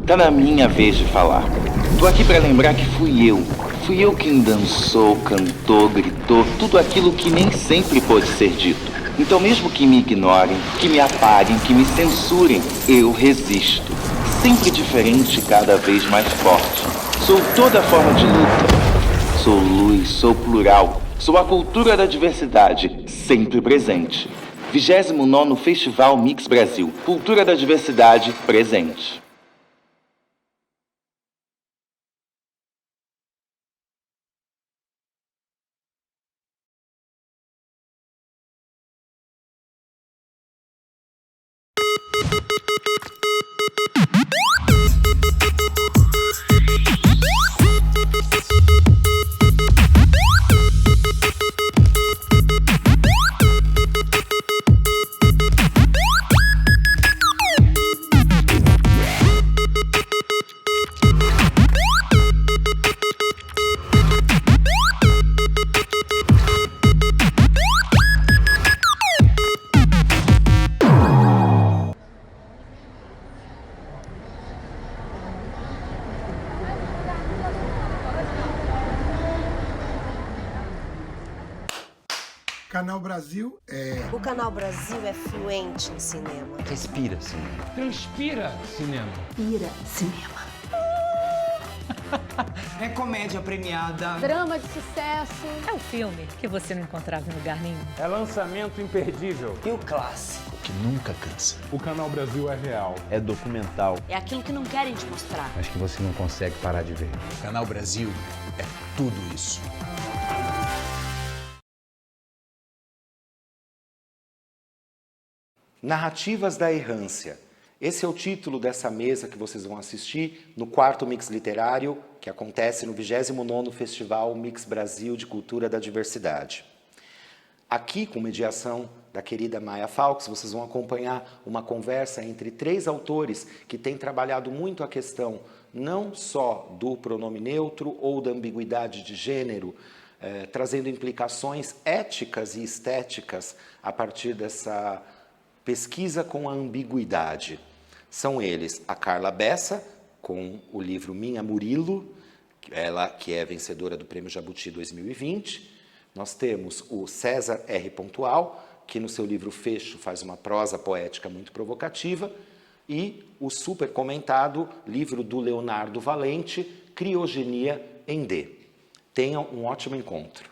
Tá na minha vez de falar. Tô aqui pra lembrar que fui eu quem dançou, cantou, gritou, tudo aquilo que nem sempre pôde ser dito. Então mesmo que me ignorem, que me apaguem, que me censurem, eu resisto. Sempre diferente, cada vez mais forte. Sou toda forma de luta. Sou luz, sou plural. Sou a cultura da diversidade, sempre presente. 29º Festival Mix Brasil. Cultura da diversidade presente. Canal Brasil é... O Canal Brasil é fluente em cinema. Respira cinema. Transpira cinema. Pira cinema. É comédia premiada. Drama de sucesso. É um filme que você não encontrava em lugar nenhum. É lançamento imperdível. E o clássico. Que nunca cansa. O Canal Brasil é real. É documental. É aquilo que não querem te mostrar. Mas que você não consegue parar de ver. O Canal Brasil é tudo isso. Narrativas da Errância. Esse é o título dessa mesa que vocês vão assistir no 4º Mix Literário, que acontece no 29º Festival Mix Brasil de Cultura da Diversidade. Aqui, com mediação da querida Maya Fawkes, vocês vão acompanhar uma conversa entre 3 autores que têm trabalhado muito a questão não só do pronome neutro ou da ambiguidade de gênero, trazendo implicações éticas e estéticas a partir dessa pesquisa com a ambiguidade. São eles a Carla Bessa, com o livro Minha Murilo, ela que é vencedora do Prêmio Jabuti 2020. Nós temos o César R. Pontual, que no seu livro Fecho faz uma prosa poética muito provocativa, e o super comentado livro do Leonardo Valente, Criogenia em D. Tenham um ótimo encontro.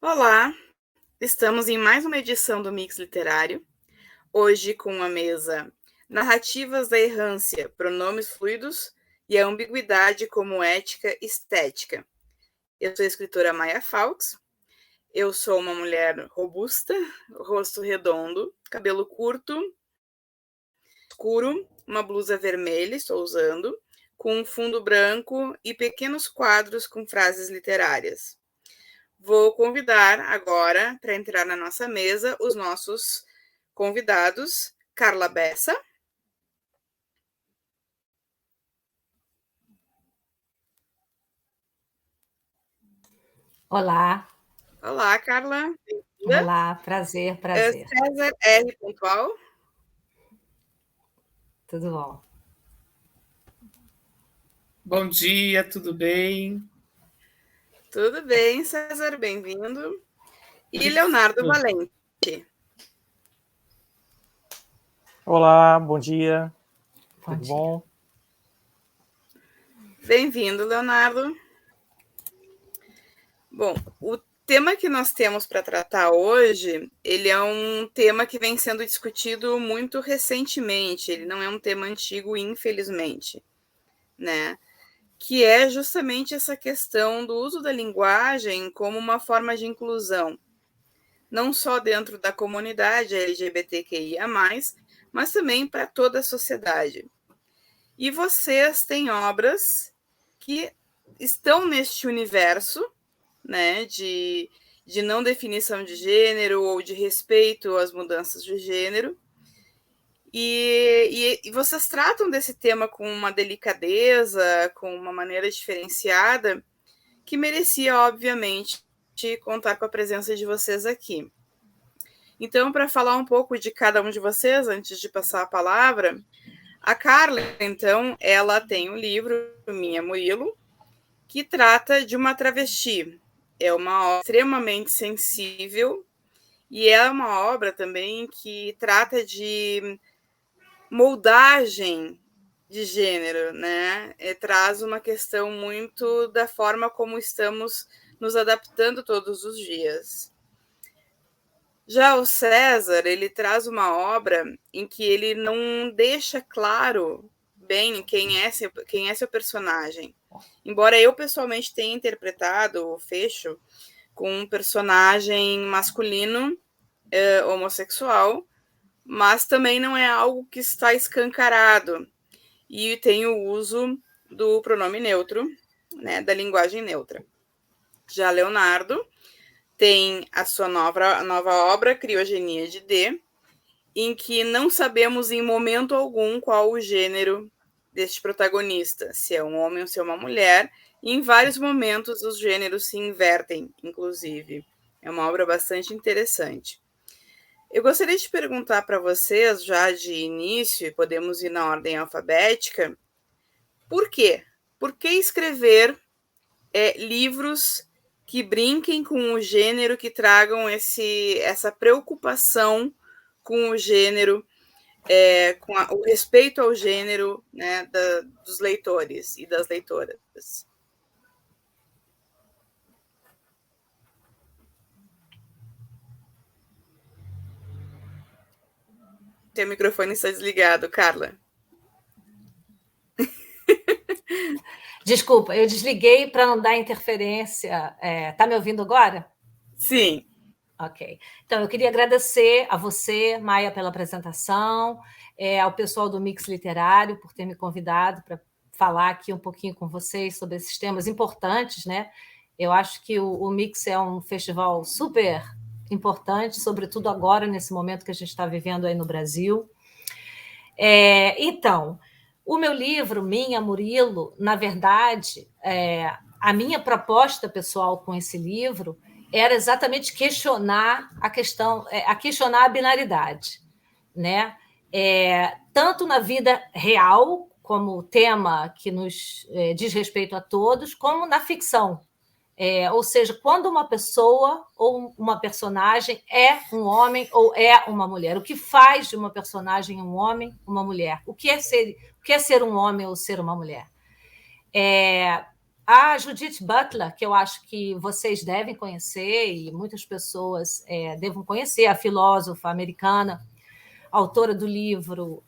Olá, estamos em mais uma edição do Mix Literário, hoje com a mesa Narrativas da Errância, Pronomes Fluidos e a Ambiguidade como Ética Estética. Eu sou a escritora Maya Fawkes. Eu sou uma mulher robusta, rosto redondo, cabelo curto, escuro, uma blusa vermelha, estou usando, com um fundo branco e pequenos quadros com frases literárias. Vou convidar agora, para entrar na nossa mesa, os nossos convidados. Carla Bessa. Olá. Olá, Carla. Bem-vinda. Olá, prazer. César R. Pontual. Tudo bom? Bom dia, tudo bem? Tudo bem, César, bem-vindo. E Leonardo Valente. Olá, bom dia. Bom Tudo dia. bom? Bem-vindo, Leonardo. Bom, o tema que nós temos para tratar hoje, ele é um tema que vem sendo discutido muito recentemente, ele não é um tema antigo, infelizmente, né? Que é justamente essa questão do uso da linguagem como uma forma de inclusão, não só dentro da comunidade LGBTQIA+, mas também para toda a sociedade. E vocês têm obras que estão neste universo, né, de não definição de gênero ou de respeito às mudanças de gênero. E vocês tratam desse tema com uma delicadeza, com uma maneira diferenciada, que merecia, obviamente, contar com a presença de vocês aqui. Então, para falar um pouco de cada um de vocês, antes de passar a palavra, A Carla, então, ela tem um livro, Minha Murilo, que trata de uma travesti. É uma obra extremamente sensível e é uma obra também que trata de moldagem de gênero, né? Traz uma questão muito da forma como estamos nos adaptando todos os dias. Já o César, ele traz uma obra em que ele não deixa claro bem quem é seu personagem. Embora eu, pessoalmente, tenha interpretado o Fecho com um personagem masculino homossexual, mas também não é algo que está escancarado. E tem o uso do pronome neutro, né, da linguagem neutra. Já Leonardo tem a sua nova obra, Criogenia de D, em que não sabemos em momento algum qual o gênero deste protagonista, se é um homem ou se é uma mulher, e em vários momentos os gêneros se invertem, inclusive. É uma obra bastante interessante. Eu gostaria de perguntar para vocês, já de início, e podemos ir na ordem alfabética, por quê? Por que escrever livros que brinquem com o gênero, que tragam essa preocupação com o gênero, com o respeito ao gênero, né, dos leitores e das leitoras? Teu microfone está desligado, Carla. Desculpa, eu desliguei para não dar interferência. Tá me ouvindo agora? Sim. Ok. Então, eu queria agradecer a você, Maia, pela apresentação, ao pessoal do Mix Literário por ter me convidado para falar aqui um pouquinho com vocês sobre esses temas importantes, né? Eu acho que o Mix é um festival super importante, sobretudo agora, nesse momento que a gente está vivendo aí no Brasil. Então, o meu livro, Minha Murilo, na verdade, a minha proposta pessoal com esse livro era exatamente questionar questionar a binaridade, né? Tanto na vida real, como tema que nos diz respeito a todos, como na ficção. Ou seja, quando uma pessoa ou uma personagem é um homem ou é uma mulher, o que faz de uma personagem um homem, uma mulher? O que é ser um homem ou ser uma mulher? A Judith Butler, que eu acho que vocês devem conhecer e muitas pessoas devam conhecer, a filósofa americana, autora do livro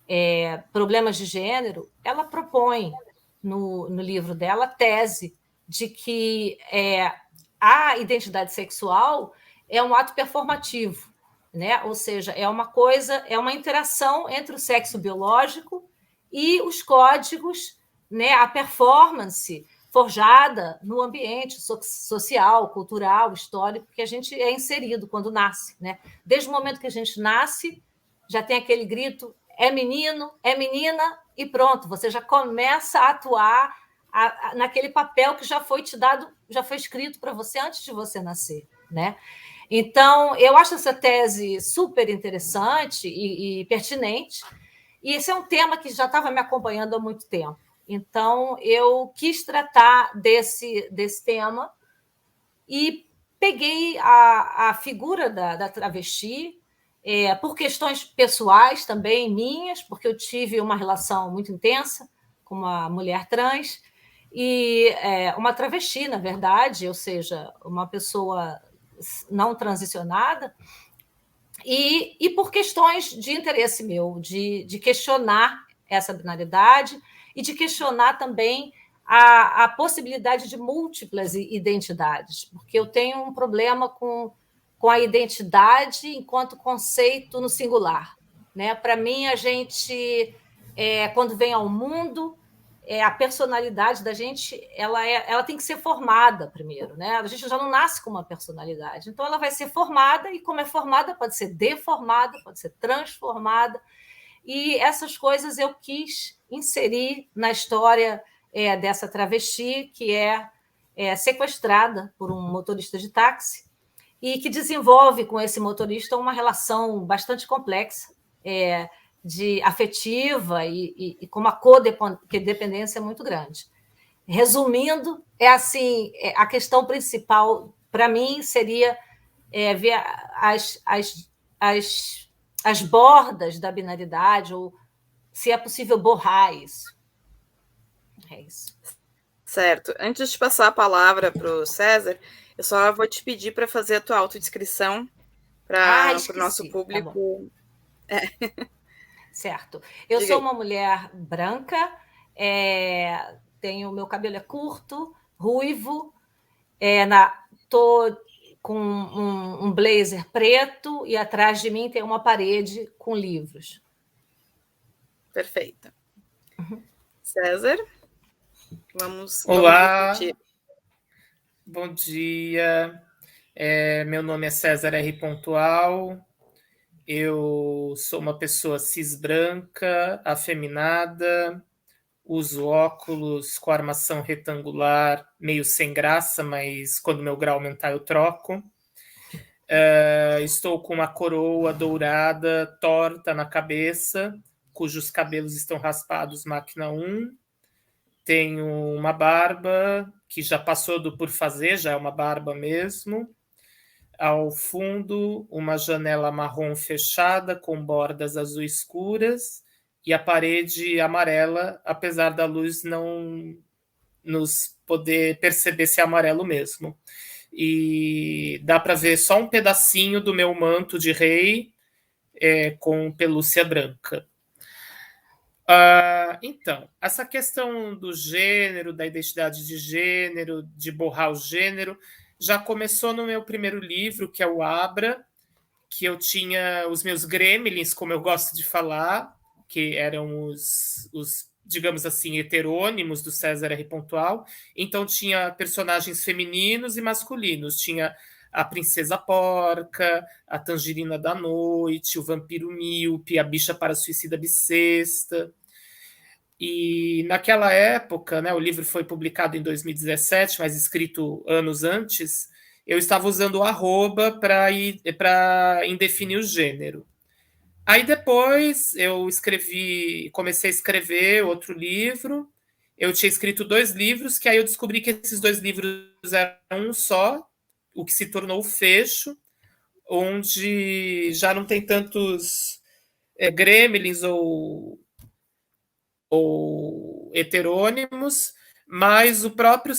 Problemas de Gênero, ela propõe no livro dela a tese de que a identidade sexual é um ato performativo, né? Ou seja, é uma interação entre o sexo biológico e os códigos, né? A performance forjada no ambiente social, cultural, histórico que a gente é inserido quando nasce, né? Desde o momento que a gente nasce, já tem aquele grito, é menino, é menina, e pronto, você já começa a atuar naquele papel que já foi te dado, já foi escrito para você antes de você nascer, né? Então, eu acho essa tese super interessante e pertinente, e esse é um tema que já estava me acompanhando há muito tempo. Então, eu quis tratar desse tema e peguei a figura da travesti por questões pessoais também minhas, porque eu tive uma relação muito intensa com uma mulher trans, e uma travesti, na verdade, ou seja, uma pessoa não transicionada, e por questões de interesse meu, de questionar essa binaridade e de questionar também a possibilidade de múltiplas identidades, porque eu tenho um problema com a identidade enquanto conceito no singular, né? Para mim, a gente, quando vem ao mundo, a personalidade da gente ela tem que ser formada primeiro, né? A gente já não nasce com uma personalidade, então ela vai ser formada, e como é formada, pode ser deformada, pode ser transformada, e essas coisas eu quis inserir na história dessa travesti que é sequestrada por um motorista de táxi e que desenvolve com esse motorista uma relação bastante complexa, afetiva e com uma codependência muito grande. Resumindo, a questão principal para mim seria ver as bordas da binaridade, ou se é possível borrar isso. É isso. Certo. Antes de passar a palavra para o César, eu só vou te pedir para fazer a tua autodescrição para o nosso público. Tá certo. Eu sou uma mulher branca, meu cabelo é curto, ruivo, estou com um blazer preto e atrás de mim tem uma parede com livros. Perfeito. César, vamos discutir. Bom dia. Meu nome é César R. Pontual. Eu sou uma pessoa cis branca, afeminada, uso óculos com armação retangular, meio sem graça, mas quando meu grau aumentar eu troco. Estou com uma coroa dourada torta na cabeça, cujos cabelos estão raspados máquina 1. Tenho uma barba que já passou do por fazer, já é uma barba mesmo. Ao fundo, uma janela marrom fechada com bordas azul escuras e a parede amarela, apesar da luz não nos poder perceber se é amarelo mesmo. E dá para ver só um pedacinho do meu manto de rei com pelúcia branca. Então, essa questão do gênero, da identidade de gênero, de borrar o gênero, já começou no meu primeiro livro, que é o Abra, que eu tinha os meus gremlins, como eu gosto de falar, que eram os digamos assim, heterônimos do César R. Pontual. Então, tinha personagens femininos e masculinos. Tinha a Princesa Porca, a Tangerina da Noite, o Vampiro Míope, a Bicha Parasuicida Bissexta. E naquela época, né, o livro foi publicado em 2017, mas escrito anos antes, eu estava usando o arroba para indefinir o gênero. Aí depois eu comecei a escrever outro livro. Eu tinha escrito 2 livros, que aí eu descobri que esses 2 livros eram um só, o que se tornou o Fecho, onde já não tem tantos gremlins ou heterônimos, mas o próprio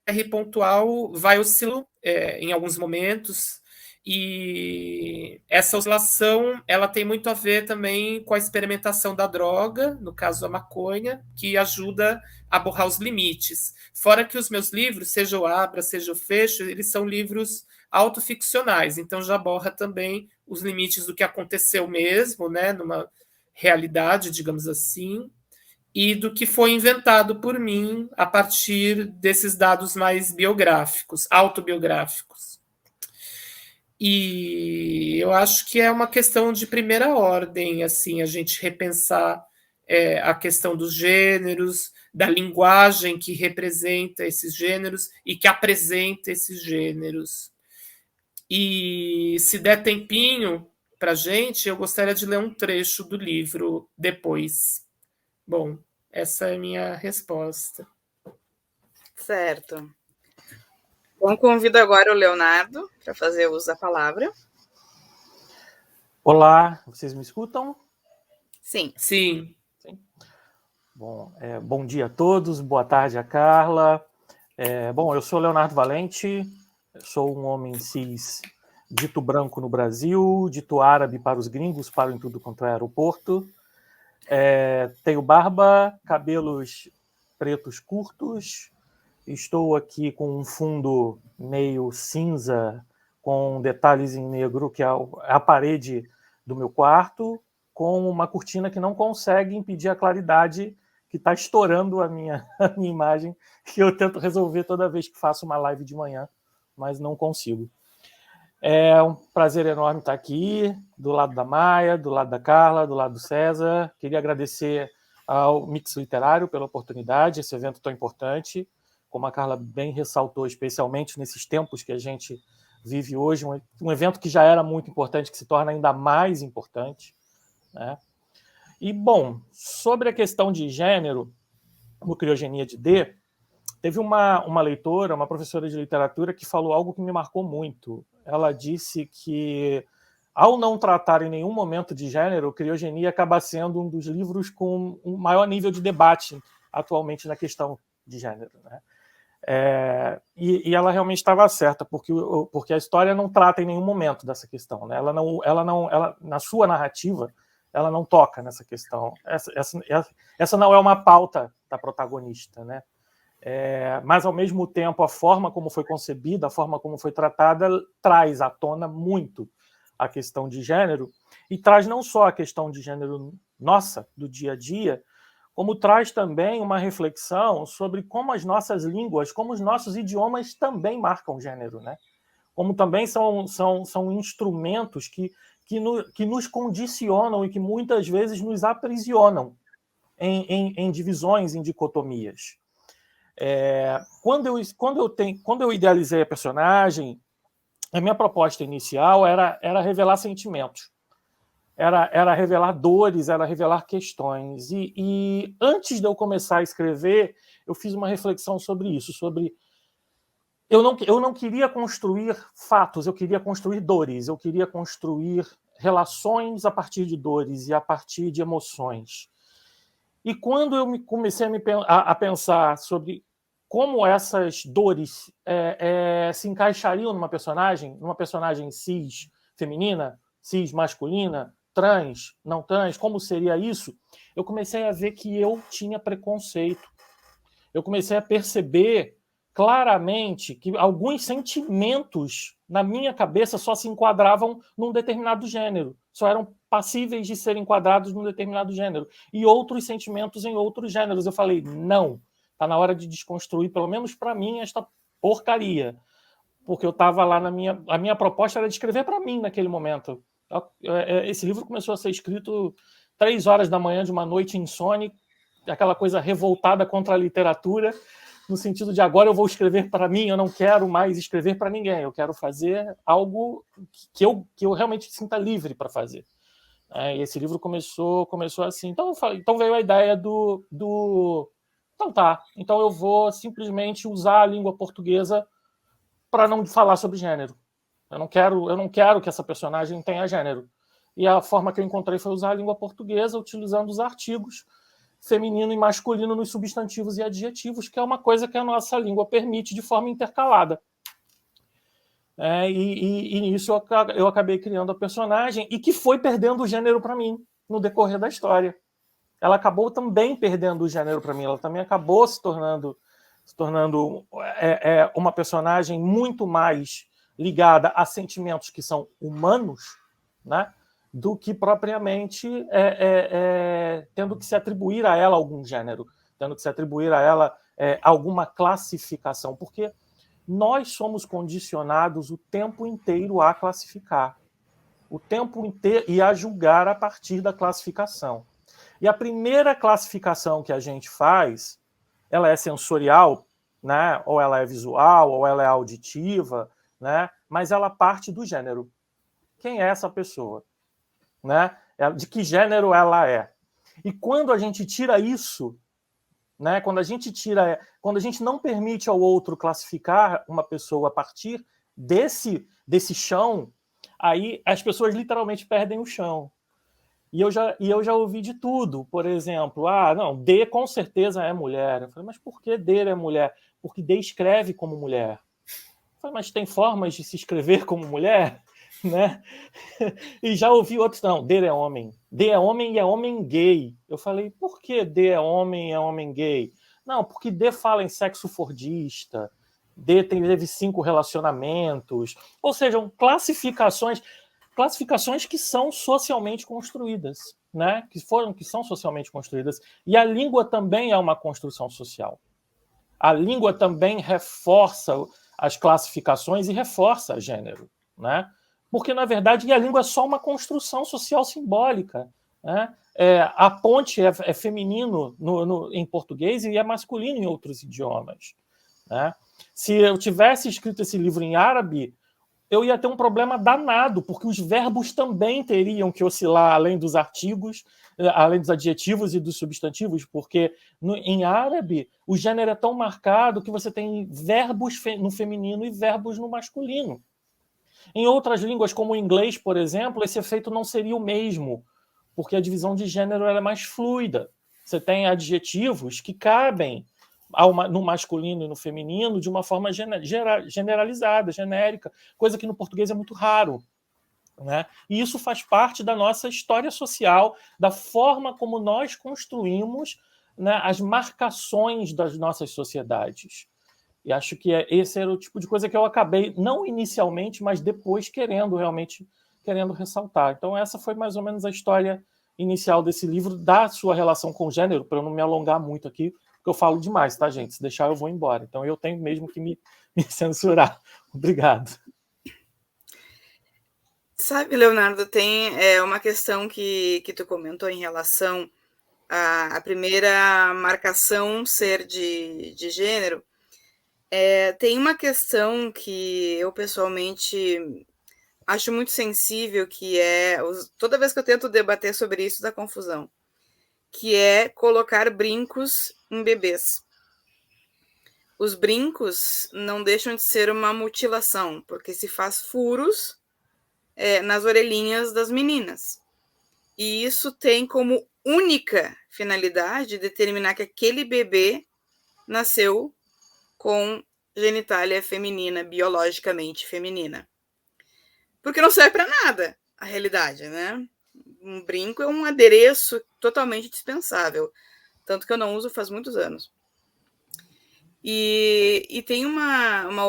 R. Pontual vai oscilar em alguns momentos, e essa oscilação ela tem muito a ver também com a experimentação da droga, no caso a maconha, que ajuda a borrar os limites. Fora que os meus livros, seja o Abra, seja o Fecho, eles são livros autoficcionais, então já borra também os limites do que aconteceu mesmo, né, numa realidade, digamos assim, e do que foi inventado por mim a partir desses dados mais biográficos, autobiográficos. E eu acho que é uma questão de primeira ordem, assim, a gente repensar a questão dos gêneros, da linguagem que representa esses gêneros e que apresenta esses gêneros. E se der tempinho para a gente, eu gostaria de ler um trecho do livro depois. Bom, essa é a minha resposta. Certo. Bom, convido agora o Leonardo para fazer uso da palavra. Olá, vocês me escutam? Sim. Sim. Bom, bom dia a todos, boa tarde a Carla. Bom, eu sou Leonardo Valente, sou um homem cis dito branco no Brasil, dito árabe para os gringos, para em tudo quanto é aeroporto. Tenho barba, cabelos pretos curtos, estou aqui com um fundo meio cinza, com detalhes em negro, que é a parede do meu quarto, com uma cortina que não consegue impedir a claridade que está estourando a minha imagem, que eu tento resolver toda vez que faço uma live de manhã, mas não consigo. É um prazer enorme estar aqui, do lado da Maia, do lado da Carla, do lado do César. Queria agradecer ao Mix Literário pela oportunidade, esse evento tão importante, como a Carla bem ressaltou, especialmente nesses tempos que a gente vive hoje, um evento que já era muito importante, que se torna ainda mais importante, né? E, bom, sobre a questão de gênero, no Criogenia de D, teve uma leitora, uma professora de literatura, que falou algo que me marcou muito. Ela disse que, ao não tratar em nenhum momento de gênero, Criogenia acaba sendo um dos livros com um maior nível de debate atualmente na questão de gênero, né? E ela realmente estava certa, porque a história não trata em nenhum momento dessa questão, né? Ela, na sua narrativa, ela não toca nessa questão. Essa não é uma pauta da protagonista, né? Mas, ao mesmo tempo, a forma como foi concebida, a forma como foi tratada, traz à tona muito a questão de gênero, e traz não só a questão de gênero nossa, do dia a dia, como traz também uma reflexão sobre como as nossas línguas, como os nossos idiomas também marcam gênero, né? Como também são instrumentos que nos condicionam e que muitas vezes nos aprisionam em divisões, em dicotomias. Quando eu idealizei a personagem, a minha proposta inicial era revelar sentimentos. Era revelar dores, era revelar questões. E antes de eu começar a escrever, eu fiz uma reflexão sobre isso, sobre... Eu não queria construir fatos, eu queria construir dores, eu queria construir relações a partir de dores e a partir de emoções. E quando eu comecei a pensar sobre como essas dores se encaixariam numa personagem cis feminina, cis masculina, trans, não trans, como seria isso? Eu comecei a ver que eu tinha preconceito. Eu comecei a perceber claramente que alguns sentimentos na minha cabeça só se enquadravam num determinado gênero, só eram passíveis de serem enquadrados num determinado gênero, e outros sentimentos em outros gêneros. Eu falei, não, está na hora de desconstruir, pelo menos para mim, esta porcaria. Porque eu estava lá a minha proposta era de escrever para mim naquele momento. Esse livro começou a ser escrito 3 horas da manhã de uma noite insone, aquela coisa revoltada contra a literatura, no sentido de agora eu vou escrever para mim, eu não quero mais escrever para ninguém, eu quero fazer algo que eu realmente sinta livre para fazer. E esse livro começou assim. Então veio a ideia então tá, então eu vou simplesmente usar a língua portuguesa para não falar sobre gênero. Eu não quero que essa personagem tenha gênero. E a forma que eu encontrei foi usar a língua portuguesa, utilizando os artigos feminino e masculino nos substantivos e adjetivos, que é uma coisa que a nossa língua permite de forma intercalada. E nisso eu acabei criando a personagem, e que foi perdendo o gênero para mim no decorrer da história. Ela acabou também perdendo o gênero para mim, ela também acabou se tornando uma personagem muito mais ligada a sentimentos que são humanos, né, do que propriamente tendo que se atribuir a ela algum gênero, tendo que se atribuir a ela alguma classificação, porque nós somos condicionados o tempo inteiro a classificar, o tempo inteiro, e a julgar a partir da classificação. E a primeira classificação que a gente faz, ela é sensorial, né? Ou ela é visual, ou ela é auditiva, né? Mas ela parte do gênero. Quem é essa pessoa? Né? De que gênero ela é? E quando a gente tira isso, né? Quando a gente não permite ao outro classificar uma pessoa a partir desse chão, aí as pessoas literalmente perdem o chão. E eu já ouvi de tudo. Por exemplo, não, D com certeza é mulher. Eu falei, mas por que D é mulher? Porque D escreve como mulher. Eu falei, mas tem formas de se escrever como mulher? Né? E já ouvi outros, não, D é homem. D é homem e é homem gay. Eu falei, por que D é homem e é homem gay? Não, porque D fala em sexo fordista. D teve 5 relacionamentos. Ou seja, classificações que são socialmente construídas, né? Que são socialmente construídas. E a língua também é uma construção social. A língua também reforça as classificações e reforça gênero, né? Porque, na verdade, a língua é só uma construção social simbólica, né? A ponte é feminino em português e é masculino em outros idiomas, né? Se eu tivesse escrito esse livro em árabe, eu ia ter um problema danado, porque os verbos também teriam que oscilar além dos artigos, além dos adjetivos e dos substantivos, porque em árabe o gênero é tão marcado que você tem verbos no feminino e verbos no masculino. Em outras línguas, como o inglês, por exemplo, esse efeito não seria o mesmo, porque a divisão de gênero é mais fluida. Você tem adjetivos que cabem no masculino e no feminino de uma forma generalizada, genérica, coisa que no português é muito raro. Né? E isso faz parte da nossa história social, da forma como nós construímos, né, as marcações das nossas sociedades. E acho que esse era o tipo de coisa que eu acabei, não inicialmente, mas depois querendo ressaltar. Então essa foi mais ou menos a história inicial desse livro, da sua relação com o gênero, para eu não me alongar muito aqui, porque eu falo demais, tá, gente? Se deixar, eu vou embora. Então eu tenho mesmo que me censurar. Obrigado. Sabe, Leonardo, tem uma questão que tu comentou em relação à primeira marcação ser de gênero. Tem uma questão que eu pessoalmente acho muito sensível, que toda vez que eu tento debater sobre isso, dá confusão, que é colocar brincos em bebês. Os brincos não deixam de ser uma mutilação, porque se faz furos nas orelhinhas das meninas. E isso tem como única finalidade determinar que aquele bebê nasceu com genitália feminina, biologicamente feminina. Porque não serve para nada, a realidade, né? Um brinco é um adereço totalmente dispensável. Tanto que eu não uso faz muitos anos. E tem uma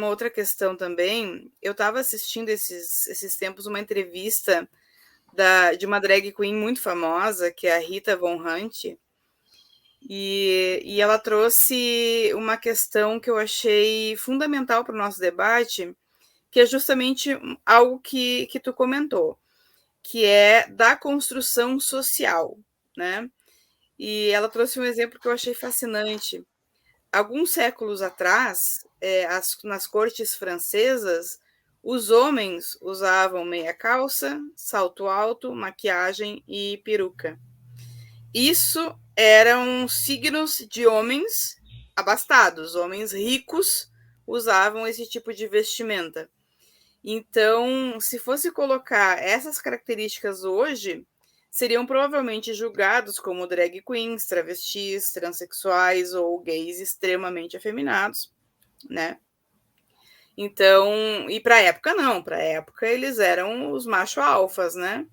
outra questão também. Eu estava assistindo esses tempos uma entrevista de uma drag queen muito famosa, que é a Rita Von Hunt, e ela trouxe uma questão que eu achei fundamental para o nosso debate, que é justamente algo que tu comentou, que é da construção social, né? E ela trouxe um exemplo que eu achei fascinante. Alguns séculos atrás, nas cortes francesas, os homens usavam meia calça, salto alto, maquiagem e peruca. Isso eram signos de homens abastados, homens ricos usavam esse tipo de vestimenta. Então, se fosse colocar essas características hoje, seriam provavelmente julgados como drag queens, travestis, transexuais ou gays extremamente afeminados, né? Então, e para a época não, para a época eles eram os macho alfas, né?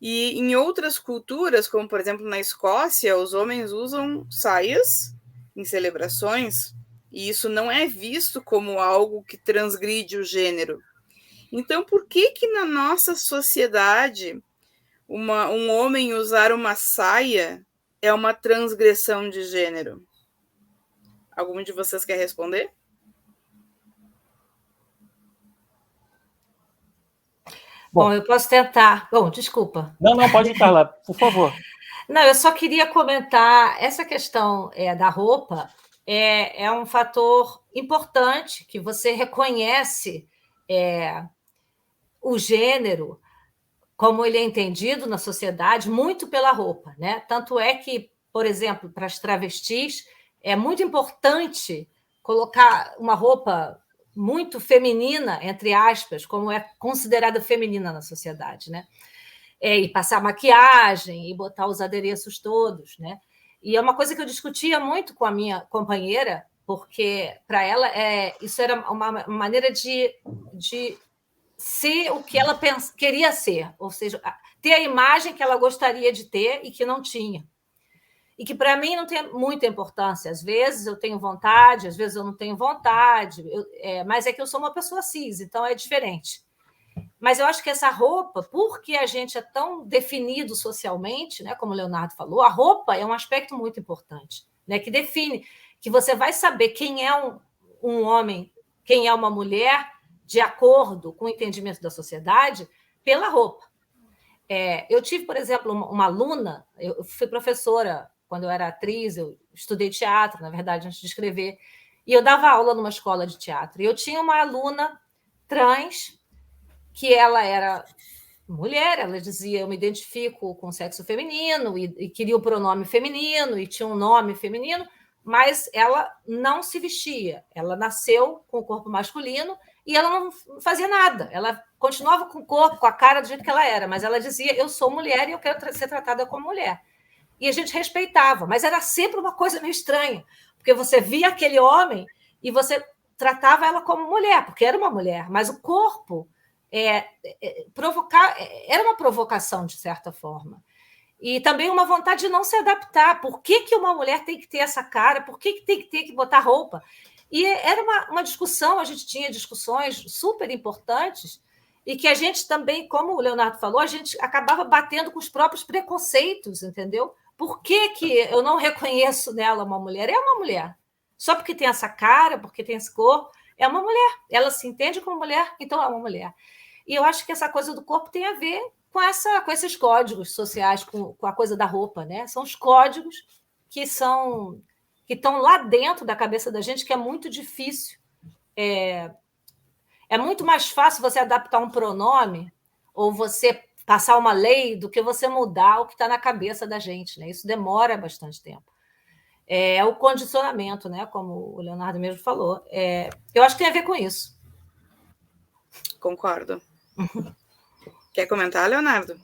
E em outras culturas, como por exemplo na Escócia, os homens usam saias em celebrações, e isso não é visto como algo que transgride o gênero. Então, por que na nossa sociedade um homem usar uma saia é uma transgressão de gênero? Algum de vocês quer responder? Bom, eu posso tentar. Bom, desculpa. Não, pode ir, Carla, por favor. Não, eu só queria comentar essa questão da roupa. É um fator importante que você reconhece o gênero como ele é entendido na sociedade muito pela roupa, né? Tanto é que, por exemplo, para as travestis, é muito importante colocar uma roupa muito feminina, entre aspas, como é considerada feminina na sociedade, né? E passar maquiagem e botar os adereços todos, né? E é uma coisa que eu discutia muito com a minha companheira, porque para ela isso era uma maneira de ser o que ela queria ser, ou seja, ter a imagem que ela gostaria de ter e que não tinha. E que para mim não tem muita importância. Às vezes eu tenho vontade, às vezes eu não tenho vontade, mas é que eu sou uma pessoa cis, então é diferente. Mas eu acho que essa roupa, porque a gente é tão definido socialmente, né, como o Leonardo falou, a roupa é um aspecto muito importante, né, que define, que você vai saber quem é um homem, quem é uma mulher, de acordo com o entendimento da sociedade, pela roupa. Eu tive, por exemplo, uma aluna, eu fui professora quando eu era atriz, eu estudei teatro, na verdade, antes de escrever, e eu dava aula numa escola de teatro, e eu tinha uma aluna trans, que ela era mulher, ela dizia, eu me identifico com o sexo feminino, e queria o pronome feminino, e tinha um nome feminino, mas ela não se vestia. Ela nasceu com o corpo masculino e ela não fazia nada. Ela continuava com o corpo, com a cara do jeito que ela era, mas ela dizia, eu sou mulher e eu quero ser tratada como mulher. E a gente respeitava, mas era sempre uma coisa meio estranha, porque você via aquele homem e você tratava ela como mulher, porque era uma mulher, mas o corpo era uma provocação, de certa forma. E também uma vontade de não se adaptar. Por que uma mulher tem que ter essa cara? Por que tem que ter que botar roupa? E era uma discussão, a gente tinha discussões super importantes, e que a gente também, como o Leonardo falou, a gente acabava batendo com os próprios preconceitos, entendeu? Por que eu não reconheço nela uma mulher? É uma mulher. Só porque tem essa cara, porque tem esse corpo, é uma mulher. Ela se entende como mulher, então é uma mulher. E eu acho que essa coisa do corpo tem a ver com esses códigos sociais, com a coisa da roupa, né? São os códigos que estão lá dentro da cabeça da gente, que é muito difícil. É muito mais fácil você adaptar um pronome ou você passar uma lei do que você mudar o que está na cabeça da gente, né? Isso demora bastante tempo. É o condicionamento, né? Como o Leonardo mesmo falou. Eu acho que tem a ver com isso. Concordo. Quer comentar, Leonardo?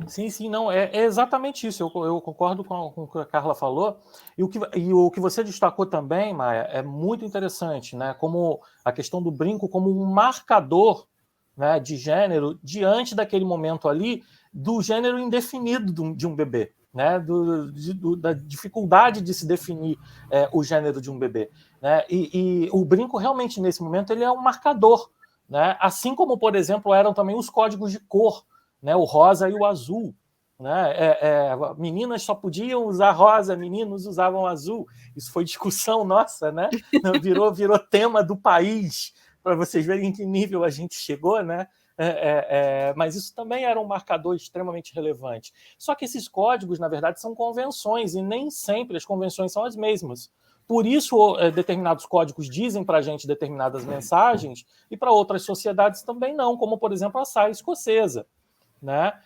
Sim, não, é exatamente isso. Eu concordo com o que a Carla falou. E o que você destacou também, Maia, é muito interessante, né? Como a questão do brinco como um marcador, né, de gênero diante daquele momento ali do gênero indefinido de um bebê, né? Da dificuldade de se definir o gênero de um bebê, né? E o brinco realmente nesse momento ele é um marcador, né? Assim como, por exemplo, eram também os códigos de cor, né? O rosa e o azul, né? Meninas só podiam usar rosa, meninos usavam azul. Isso foi discussão nossa, né? Virou tema do país, para vocês verem em que nível a gente chegou, né? Mas isso também era um marcador extremamente relevante. Só que esses códigos, na verdade, são convenções, e nem sempre as convenções são as mesmas. Por isso, determinados códigos dizem para a gente determinadas mensagens, e para outras sociedades também não, como, por exemplo, a saia escocesa, né?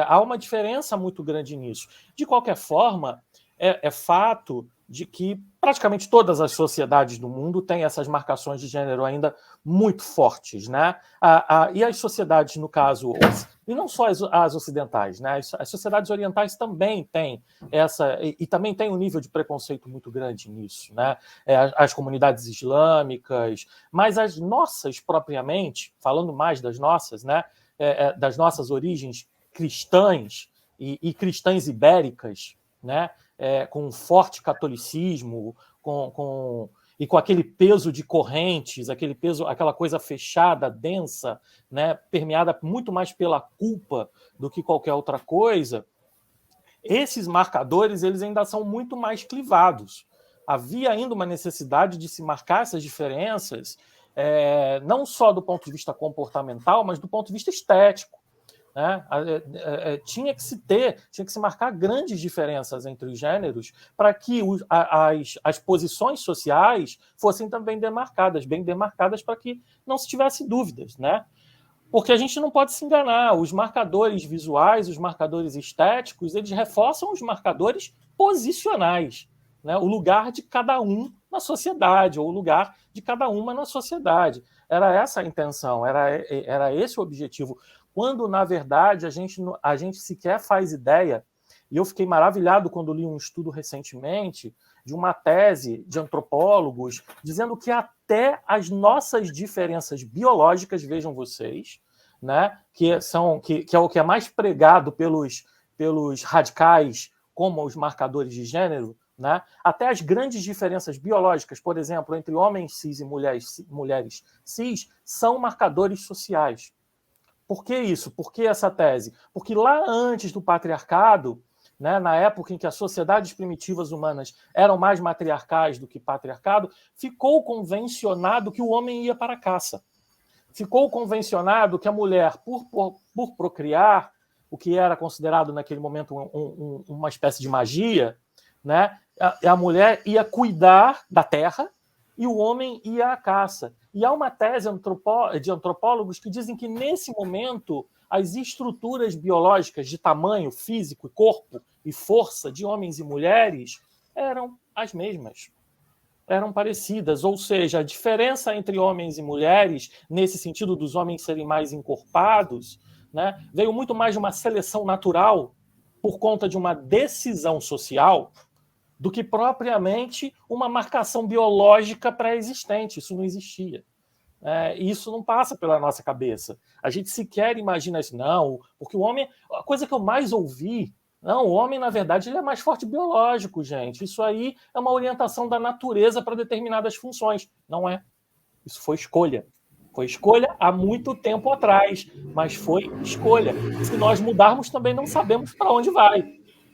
Há uma diferença muito grande nisso. De qualquer forma, é fato de que praticamente todas as sociedades do mundo têm essas marcações de gênero ainda muito fortes, né? E as sociedades, no caso, e não só as ocidentais, né? As sociedades orientais também têm essa, e também tem um nível de preconceito muito grande nisso, né? As comunidades islâmicas, mas as nossas propriamente, falando mais das nossas, né? Das nossas origens cristãs e cristãs ibéricas, né? Com um forte catolicismo, e com aquele peso de correntes, aquela coisa fechada, densa, né? Permeada muito mais pela culpa do que qualquer outra coisa, esses marcadores eles ainda são muito mais clivados. Havia ainda uma necessidade de se marcar essas diferenças, não só do ponto de vista comportamental, mas do ponto de vista estético, né? Tinha que se marcar grandes diferenças entre os gêneros para que as posições sociais fossem também bem demarcadas, para que não se tivesse dúvidas, né? Porque a gente não pode se enganar, os marcadores visuais, os marcadores estéticos, eles reforçam os marcadores posicionais, né? O lugar de cada um na sociedade, ou o lugar de cada uma na sociedade. Era essa a intenção, era esse o objetivo, quando, na verdade, a gente sequer faz ideia, e eu fiquei maravilhado quando li um estudo recentemente de uma tese de antropólogos dizendo que até as nossas diferenças biológicas, vejam vocês, né, que é o que é mais pregado pelos radicais como os marcadores de gênero, né, até as grandes diferenças biológicas, por exemplo, entre homens cis e mulheres cis, são marcadores sociais. Por que isso? Por que essa tese? Porque lá antes do patriarcado, né, na época em que as sociedades primitivas humanas eram mais matriarcais do que patriarcado, ficou convencionado que o homem ia para a caça. Ficou convencionado que a mulher, por procriar, o que era considerado naquele momento uma espécie de magia, né, a mulher ia cuidar da terra e o homem ia à caça. E há uma tese de antropólogos que dizem que, nesse momento, as estruturas biológicas de tamanho, físico, corpo e força de homens e mulheres eram as mesmas, eram parecidas. Ou seja, a diferença entre homens e mulheres, nesse sentido dos homens serem mais encorpados, né, veio muito mais de uma seleção natural por conta de uma decisão social do que propriamente uma marcação biológica pré-existente. Isso não existia. Isso não passa pela nossa cabeça. A gente sequer imagina isso. Não, porque o homem... A coisa que eu mais ouvi... Não, o homem, na verdade, ele é mais forte biológico, gente. Isso aí é uma orientação da natureza para determinadas funções. Não é. Isso foi escolha. Foi escolha há muito tempo atrás, mas foi escolha. Se nós mudarmos, também não sabemos para onde vai,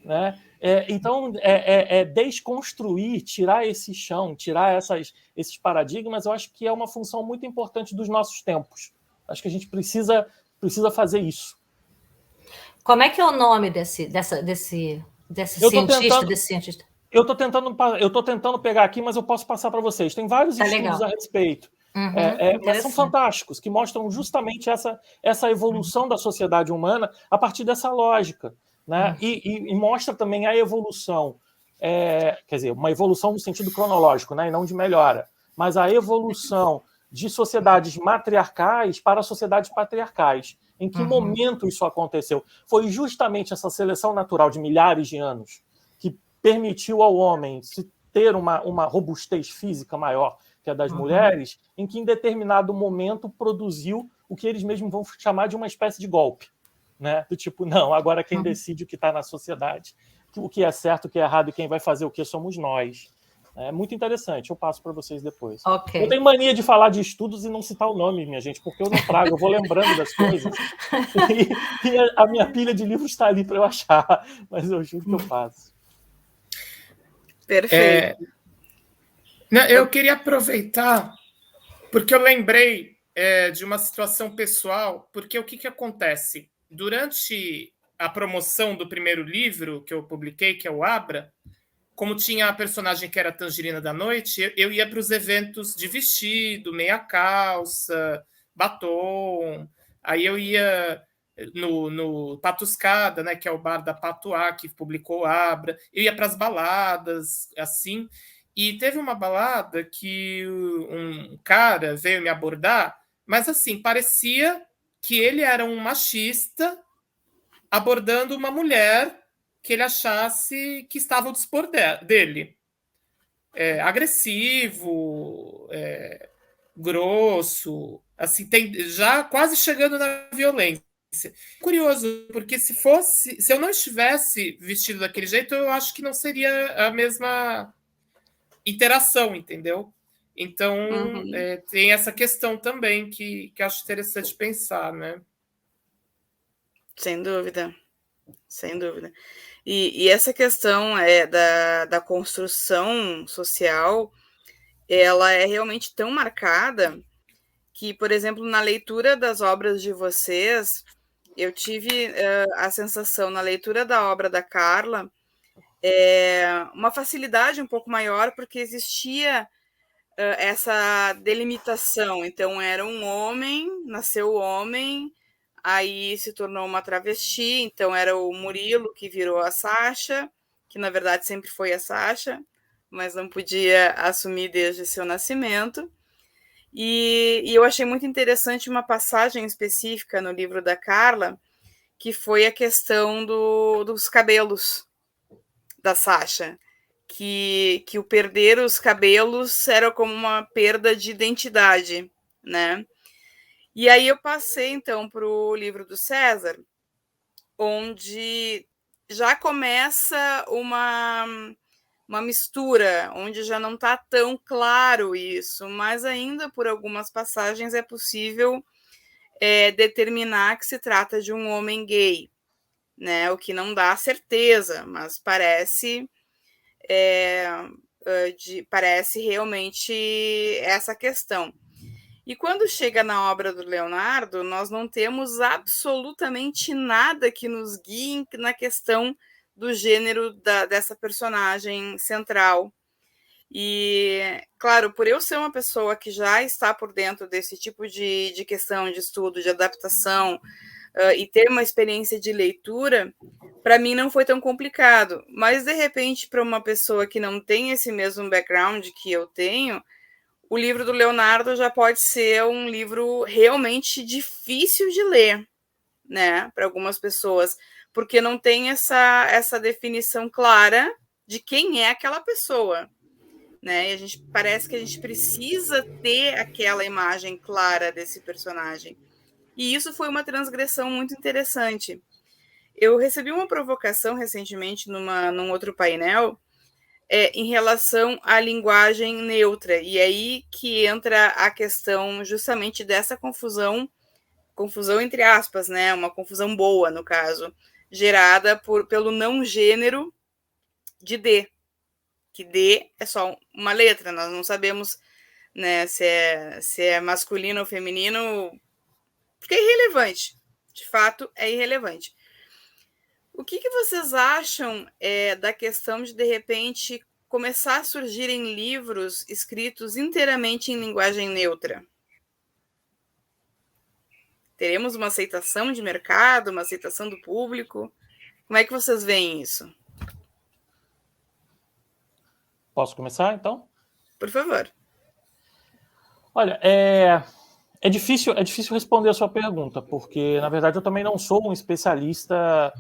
né? Então, desconstruir, tirar esse chão, tirar esses paradigmas, eu acho que é uma função muito importante dos nossos tempos. Acho que a gente precisa fazer isso. Como é que é o nome desse cientista? Eu estou tentando pegar aqui, mas eu posso passar para vocês. Tem vários estudos legal. a respeito. Mas são fantásticos, que mostram justamente essa evolução da sociedade humana a partir dessa lógica, né? E mostra também a evolução, quer dizer, uma evolução no sentido cronológico, né? E não de melhora, mas a evolução de sociedades matriarcais para sociedades patriarcais. Em que momento isso aconteceu? Foi justamente essa seleção natural de milhares de anos que permitiu ao homem ter uma robustez física maior que a das mulheres, em que em determinado momento produziu o que eles mesmos vão chamar de uma espécie de golpe, né? Do tipo, não, agora quem decide o que está na sociedade, o que é certo, o que é errado e quem vai fazer o que somos nós. É muito interessante, eu passo para vocês depois. Okay. Eu tenho mania de falar de estudos e não citar o nome, minha gente, porque eu não trago, eu vou lembrando das coisas. E a minha pilha de livros está ali para eu achar, mas eu juro que eu faço. Perfeito. Eu queria aproveitar, porque eu lembrei de uma situação pessoal, porque o que acontece? Durante a promoção do primeiro livro que eu publiquei, que é o Abra, como tinha a personagem que era a Tangerina da Noite, eu ia para os eventos de vestido, meia calça, batom. Aí eu ia no Patuscada, né, que é o bar da Patuá, que publicou o Abra. Eu ia para as baladas, assim. E teve uma balada que um cara veio me abordar, mas assim, parecia que ele era um machista abordando uma mulher que ele achasse que estava ao dispor dele. Agressivo, grosso, assim, já quase chegando na violência. Curioso, porque se eu não estivesse vestido daquele jeito, eu acho que não seria a mesma interação, entendeu? Então, tem essa questão também que acho interessante pensar, né? Sem dúvida. Sem dúvida. E essa questão da construção social, ela é realmente tão marcada que, por exemplo, na leitura das obras de vocês, eu tive a sensação, na leitura da obra da Carla, uma facilidade um pouco maior, porque existia essa delimitação. Então, era um homem, nasceu homem, aí se tornou uma travesti, então era o Murilo que virou a Sasha, que na verdade sempre foi a Sasha, mas não podia assumir desde seu nascimento. E eu achei muito interessante uma passagem específica no livro da Carla, que foi a questão dos cabelos da Sasha, que o perder os cabelos era como uma perda de identidade, né? E aí eu passei, então, para o livro do César, onde já começa uma mistura, onde já não está tão claro isso, mas ainda por algumas passagens é possível determinar que se trata de um homem gay, né? O que não dá certeza, mas parece realmente essa questão. E quando chega na obra do Leonardo, nós não temos absolutamente nada que nos guie na questão do gênero dessa personagem central. E, claro, por eu ser uma pessoa que já está por dentro desse tipo de questão de estudo, de adaptação, e ter uma experiência de leitura, para mim não foi tão complicado. Mas, de repente, para uma pessoa que não tem esse mesmo background que eu tenho, o livro do Leonardo já pode ser um livro realmente difícil de ler, né, para algumas pessoas, porque não tem essa definição clara de quem é aquela pessoa, né? E parece que a gente precisa ter aquela imagem clara desse personagem. E isso foi uma transgressão muito interessante. Eu recebi uma provocação recentemente num outro painel em relação à linguagem neutra. E aí que entra a questão justamente dessa confusão entre aspas, né? Uma confusão boa, no caso, gerada pelo não gênero de D, que D é só uma letra, nós não sabemos, né, se é masculino ou feminino, porque é irrelevante, de fato é irrelevante. O que vocês acham da questão de repente, começar a surgirem livros escritos inteiramente em linguagem neutra? Teremos uma aceitação de mercado, uma aceitação do público? Como é que vocês veem isso? Posso começar, então? Por favor. Olha, é difícil responder a sua pergunta, porque, na verdade, eu também não sou um especialista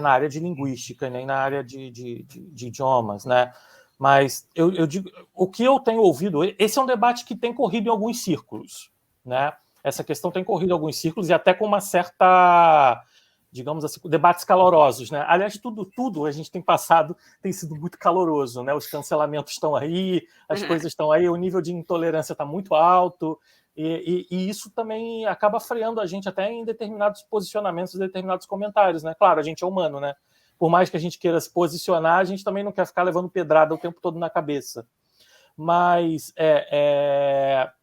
na área de linguística, nem na área de idiomas, né? Mas eu digo, o que eu tenho ouvido, esse é um debate que tem corrido em alguns círculos, né? Essa questão tem corrido em alguns círculos e até com uma certa, digamos assim, debates calorosos, né? Aliás, tudo a gente tem passado tem sido muito caloroso, né? Os cancelamentos estão aí, as coisas estão aí, o nível de intolerância está muito alto, e isso também acaba freando a gente até em determinados posicionamentos, determinados comentários, né? Claro, a gente é humano, né? Por mais que a gente queira se posicionar, a gente também não quer ficar levando pedrada o tempo todo na cabeça. Mas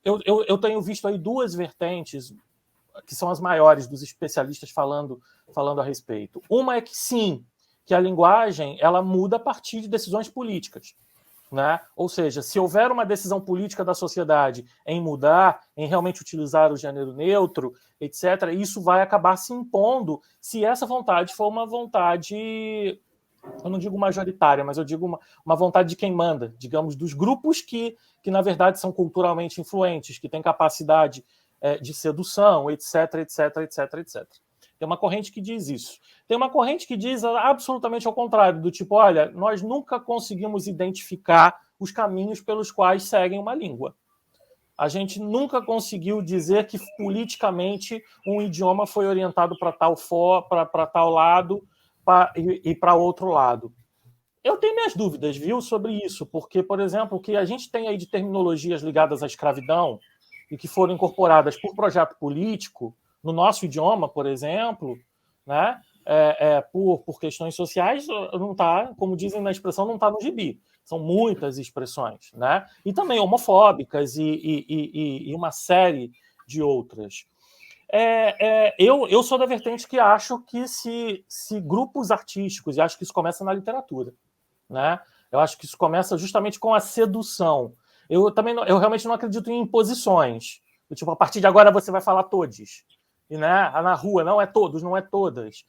eu tenho visto aí duas vertentes que são as maiores dos especialistas falando a respeito. Uma é que sim, que a linguagem ela muda a partir de decisões políticas, né? Ou seja, se houver uma decisão política da sociedade em mudar, em realmente utilizar o gênero neutro, etc., isso vai acabar se impondo se essa vontade for uma vontade, eu não digo majoritária, mas eu digo uma vontade de quem manda, digamos, dos grupos que na verdade são culturalmente influentes, que têm capacidade de sedução, etc, etc, etc, etc. Tem uma corrente que diz isso. Tem uma corrente que diz absolutamente ao contrário, do tipo, olha, nós nunca conseguimos identificar os caminhos pelos quais seguem uma língua. A gente nunca conseguiu dizer que politicamente um idioma foi orientado para tal lado e para outro lado. Eu tenho minhas dúvidas, viu, sobre isso, porque, por exemplo, o que a gente tem aí de terminologias ligadas à escravidão e que foram incorporadas por projeto político, no nosso idioma, por exemplo, né, por questões sociais, não está, como dizem na expressão, não está no gibi. São muitas expressões, né? E também homofóbicas e uma série de outras. Eu sou da vertente que acho que se grupos artísticos, e acho que isso começa na literatura, né? Eu acho que isso começa justamente com a sedução. Eu realmente não acredito em imposições. Tipo, a partir de agora você vai falar todes. E, né, na rua, não é todos, não é todas.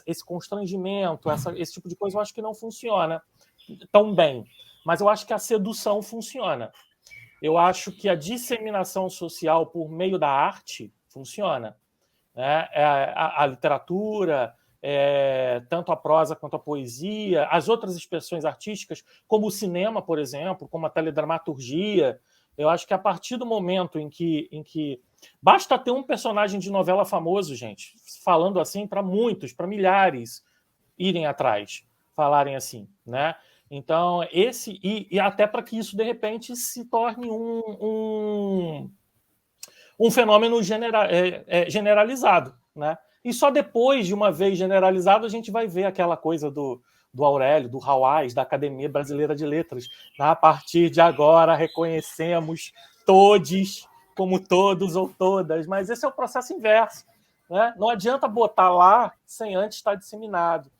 Esse constrangimento, esse tipo de coisa, eu acho que não funciona tão bem. Mas eu acho que a sedução funciona. Eu acho que a disseminação social por meio da arte funciona. Né? A literatura, tanto a prosa quanto a poesia, as outras expressões artísticas, como o cinema, por exemplo, como a teledramaturgia. Eu acho que a partir do momento em que basta ter um personagem de novela famoso, gente, falando assim para muitos, para milhares irem atrás, falarem assim, né? Então, e até para que isso, de repente, se torne um fenômeno generalizado, né? E só depois de uma vez generalizado, a gente vai ver aquela coisa do Aurélio, do Hawais, da Academia Brasileira de Letras. A partir de agora, reconhecemos todos como todos ou todas, mas esse é o processo inverso, né? Não adianta botar lá sem antes estar disseminado.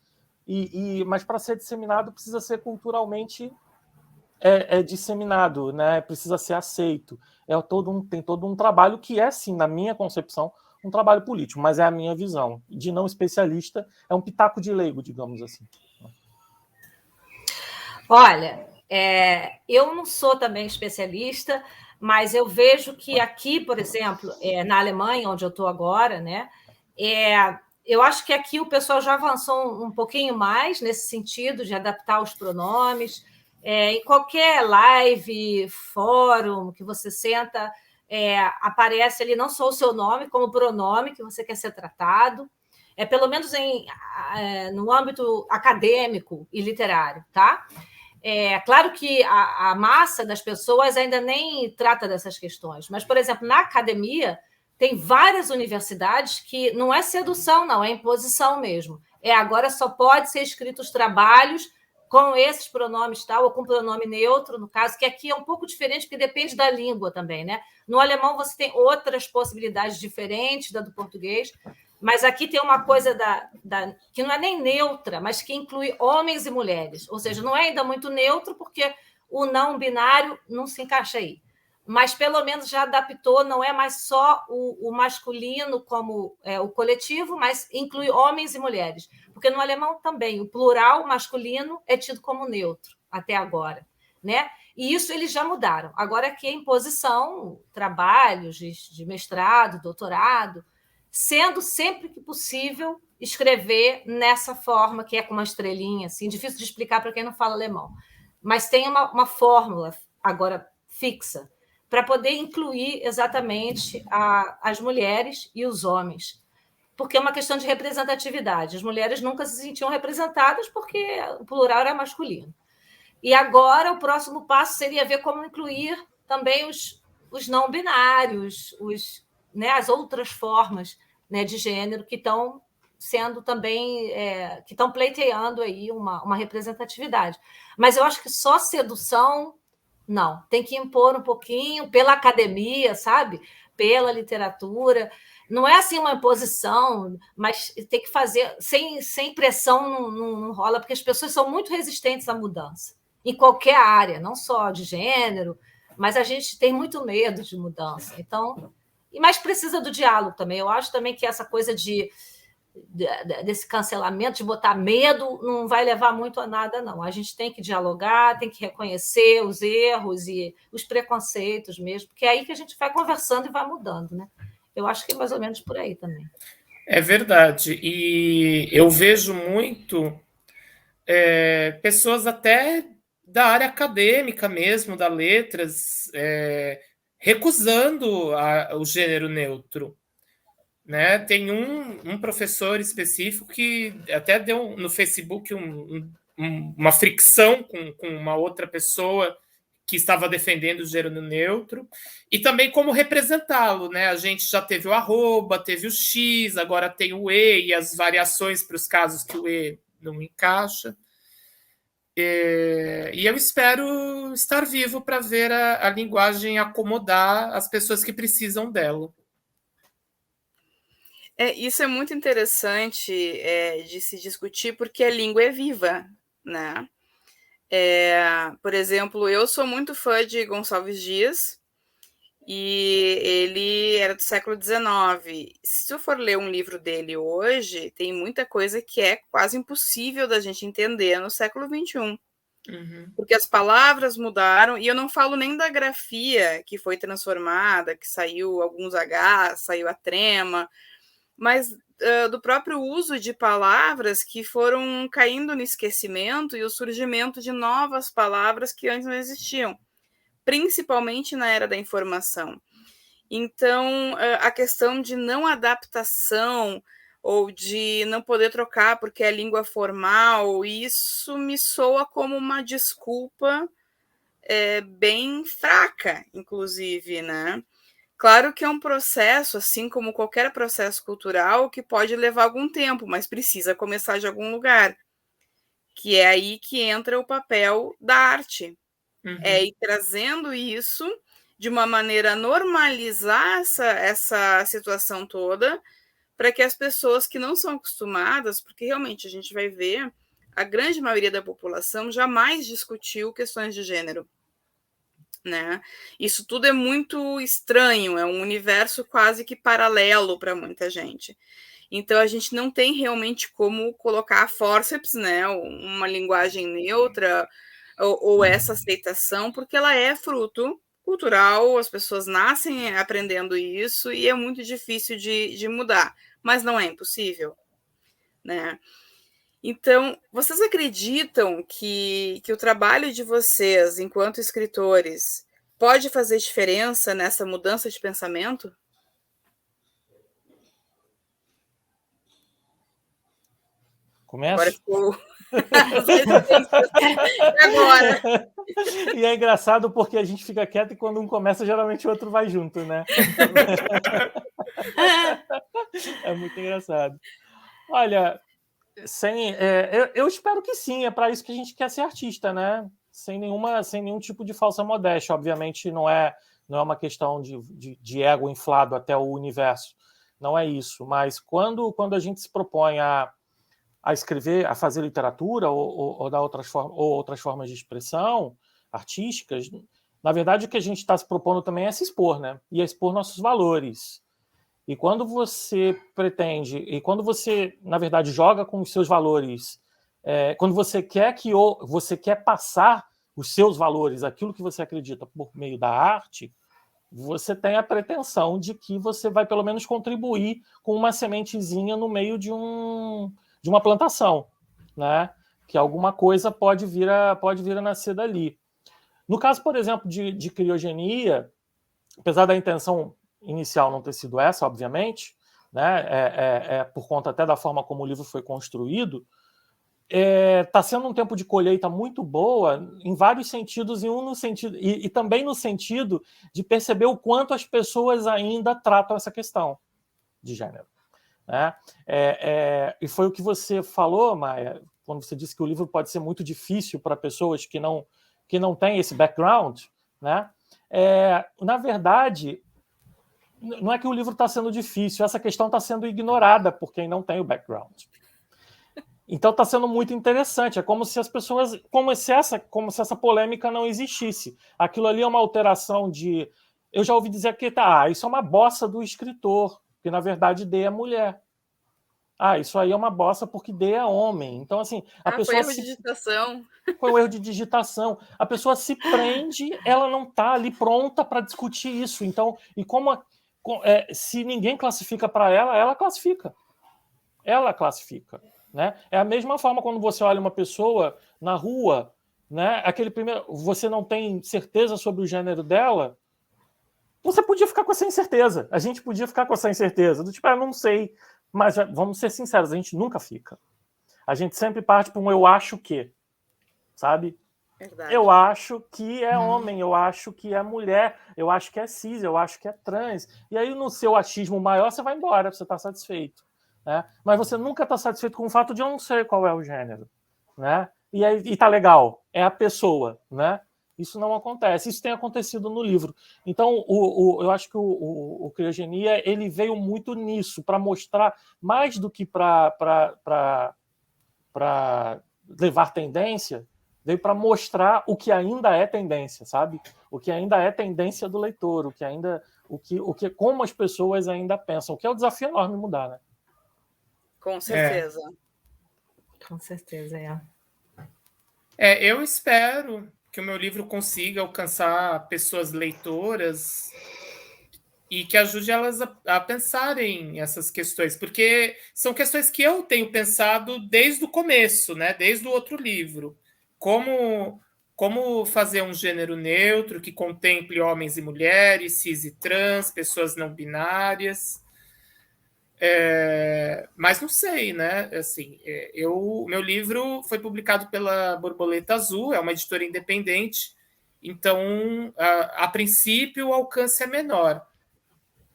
Mas para ser disseminado precisa ser culturalmente é disseminado, né? Precisa ser aceito. Tem todo um trabalho que é, sim, na minha concepção, um trabalho político, mas é a minha visão. De não especialista, é um pitaco de leigo, digamos assim. Olha, eu não sou também especialista, mas eu vejo que aqui, por exemplo, na Alemanha, onde eu estou agora, né, eu acho que aqui o pessoal já avançou um pouquinho mais nesse sentido de adaptar os pronomes. Em qualquer live, fórum que você senta, aparece ali não só o seu nome, como o pronome que você quer ser tratado. Pelo menos no âmbito acadêmico e literário, tá? Claro que a massa das pessoas ainda nem trata dessas questões, mas, por exemplo, na academia, tem várias universidades que não é sedução, não, é imposição mesmo. Agora só pode ser escritos trabalhos com esses pronomes tal, ou com pronome neutro, no caso, que aqui é um pouco diferente, porque depende da língua também, né? No alemão você tem outras possibilidades diferentes da do português, mas aqui tem uma coisa que não é nem neutra, mas que inclui homens e mulheres. Ou seja, não é ainda muito neutro, porque o não binário não se encaixa aí. Mas, pelo menos, já adaptou, não é mais só o masculino como o coletivo, mas inclui homens e mulheres. Porque no alemão também, o plural masculino é tido como neutro, até agora. Né? E isso eles já mudaram. Agora aqui é imposição, trabalhos de mestrado, doutorado, sendo sempre que possível escrever nessa forma, que é com uma estrelinha, assim, difícil de explicar para quem não fala alemão. Mas tem uma fórmula agora fixa para poder incluir exatamente as mulheres e os homens, porque é uma questão de representatividade. As mulheres nunca se sentiam representadas porque o plural era masculino. E agora o próximo passo seria ver como incluir também os não binários, as outras formas, né, de gênero que estão sendo também, que estão pleiteando aí uma representatividade. Mas eu acho que só sedução, não. Tem que impor um pouquinho pela academia, sabe? Pela literatura. Não é assim uma imposição, mas tem que fazer, sem pressão não rola, porque as pessoas são muito resistentes à mudança, em qualquer área, não só de gênero, mas a gente tem muito medo de mudança. Então, mas precisa do diálogo também. Eu acho também que essa coisa desse cancelamento, de botar medo, não vai levar muito a nada, não. A gente tem que dialogar, tem que reconhecer os erros e os preconceitos mesmo, porque é aí que a gente vai conversando e vai mudando, né? Eu acho que é mais ou menos por aí também. É verdade. E eu vejo muito pessoas até da área acadêmica mesmo, da letras, recusando o gênero neutro. Né? Tem um professor específico que até deu no Facebook uma fricção com uma outra pessoa que estava defendendo o gênero neutro, e também como representá-lo. Né? A gente já teve o arroba, teve o X, agora tem o E e as variações para os casos que o E não encaixa. E eu espero estar vivo para ver a linguagem acomodar as pessoas que precisam dela. Isso é muito interessante de se discutir, porque a língua é viva, né? Por exemplo, eu sou muito fã de Gonçalves Dias, e ele era do século XIX. Se eu for ler um livro dele hoje, tem muita coisa que é quase impossível da gente entender no século XXI. Uhum. Porque as palavras mudaram, e eu não falo nem da grafia que foi transformada, que saiu alguns H, saiu a trema, mas do próprio uso de palavras que foram caindo no esquecimento e o surgimento de novas palavras que antes não existiam, principalmente na era da informação. Então, a questão de não adaptação ou de não poder trocar porque é língua formal, isso me soa como uma desculpa bem fraca, inclusive, né? Claro que é um processo, assim como qualquer processo cultural, que pode levar algum tempo, mas precisa começar de algum lugar, que é aí que entra o papel da arte. Uhum. Ir trazendo isso de uma maneira a normalizar essa situação toda, para que as pessoas que não são acostumadas, porque realmente a gente vai ver a grande maioria da população jamais discutiu questões de gênero, né? Isso tudo é muito estranho, é um universo quase que paralelo para muita gente. Então, a gente não tem realmente como colocar fórceps, né, uma linguagem neutra ou essa aceitação, porque ela é fruto cultural, as pessoas nascem aprendendo isso e é muito difícil de mudar, mas não é impossível, né? Então, vocês acreditam que o trabalho de vocês, enquanto escritores, pode fazer diferença nessa mudança de pensamento? Começa? Agora ficou... Agora. E é engraçado porque a gente fica quieto e quando um começa, geralmente o outro vai junto, né? É muito engraçado. Olha, eu espero que sim, é para isso que a gente quer ser artista, né? Sem nenhum tipo de falsa modéstia. Obviamente não é uma questão de ego inflado até o universo, não é isso. Mas quando a gente se propõe a escrever, a fazer literatura ou dar outras formas de expressão artísticas, na verdade o que a gente está se propondo também é se expor, né? E é expor nossos valores. E quando você pretende, e quando você, na verdade, joga com os seus valores, quando você quer passar os seus valores, aquilo que você acredita por meio da arte, você tem a pretensão de que você vai pelo menos contribuir com uma sementezinha no meio de uma plantação, né? Que alguma coisa pode vir a nascer dali. No caso, por exemplo, de criogenia, apesar da intenção inicial não ter sido essa, obviamente, né? Por conta até da forma como o livro foi construído, está sendo um tempo de colheita muito boa em vários sentidos, e também no sentido de perceber o quanto as pessoas ainda tratam essa questão de gênero. Né? E foi o que você falou, Maia, quando você disse que o livro pode ser muito difícil para pessoas que não têm esse background, né? Na verdade, não é que o livro está sendo difícil, essa questão está sendo ignorada por quem não tem o background. Então está sendo muito interessante, é como se as pessoas, como se essa polêmica não existisse. Aquilo ali é uma alteração de... Eu já ouvi dizer que isso é uma bossa do escritor, que na verdade D é mulher. Isso aí é uma bossa porque D é homem. Então, assim, a pessoa... Foi erro de digitação. Foi um erro de digitação. A pessoa se prende, ela não está ali pronta para discutir isso. Então, e se ninguém classifica para ela classifica. Ela classifica. Né? É a mesma forma quando você olha uma pessoa na rua, né? Você não tem certeza sobre o gênero dela, você podia ficar com essa incerteza. A gente podia ficar com essa incerteza. Do tipo, eu não sei. Mas vamos ser sinceros, a gente nunca fica. A gente sempre parte para um eu acho que. Sabe? Verdade. Eu acho que é homem, eu acho que é mulher, eu acho que é cis, eu acho que é trans. E aí, no seu achismo maior, você vai embora, você está satisfeito. Né? Mas você nunca está satisfeito com o fato de eu não sei qual é o gênero. Né? E tá legal, é a pessoa. Né? Isso não acontece. Isso tem acontecido no livro. Então, eu acho que o Criogenia ele veio muito nisso, para mostrar, mais do que para levar tendência, veio para mostrar o que ainda é tendência, sabe? O que ainda é tendência do leitor, como as pessoas ainda pensam, que é um desafio enorme mudar, né? Com certeza. Com certeza, Eu espero que o meu livro consiga alcançar pessoas leitoras e que ajude elas a pensarem essas questões, porque são questões que eu tenho pensado desde o começo, né? Desde o outro livro. Como fazer um gênero neutro que contemple homens e mulheres, cis e trans, pessoas não binárias. Mas não sei, né? Assim, o meu livro foi publicado pela Borboleta Azul, é uma editora independente, então, a princípio, o alcance é menor.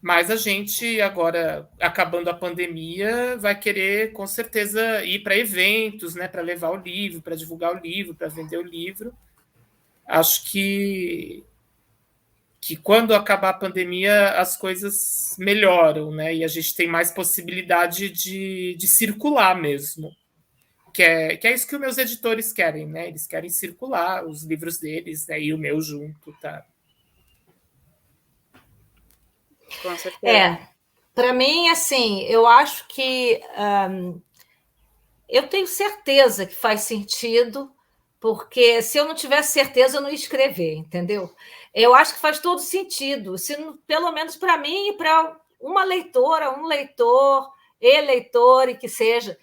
Mas a gente, agora, acabando a pandemia, vai querer, com certeza, ir para eventos, né? Para levar o livro, para divulgar o livro, para vender o livro. Acho que quando acabar a pandemia as coisas melhoram, né? E a gente tem mais possibilidade de circular mesmo. Que é isso que os meus editores querem, né? Eles querem circular os livros deles, né? E o meu junto, tá? Com certeza. Para mim, assim, eu acho que eu tenho certeza que faz sentido, porque se eu não tivesse certeza, eu não ia escrever, entendeu? Eu acho que faz todo sentido, se, pelo menos para mim e para uma leitora, um leitor, e que seja,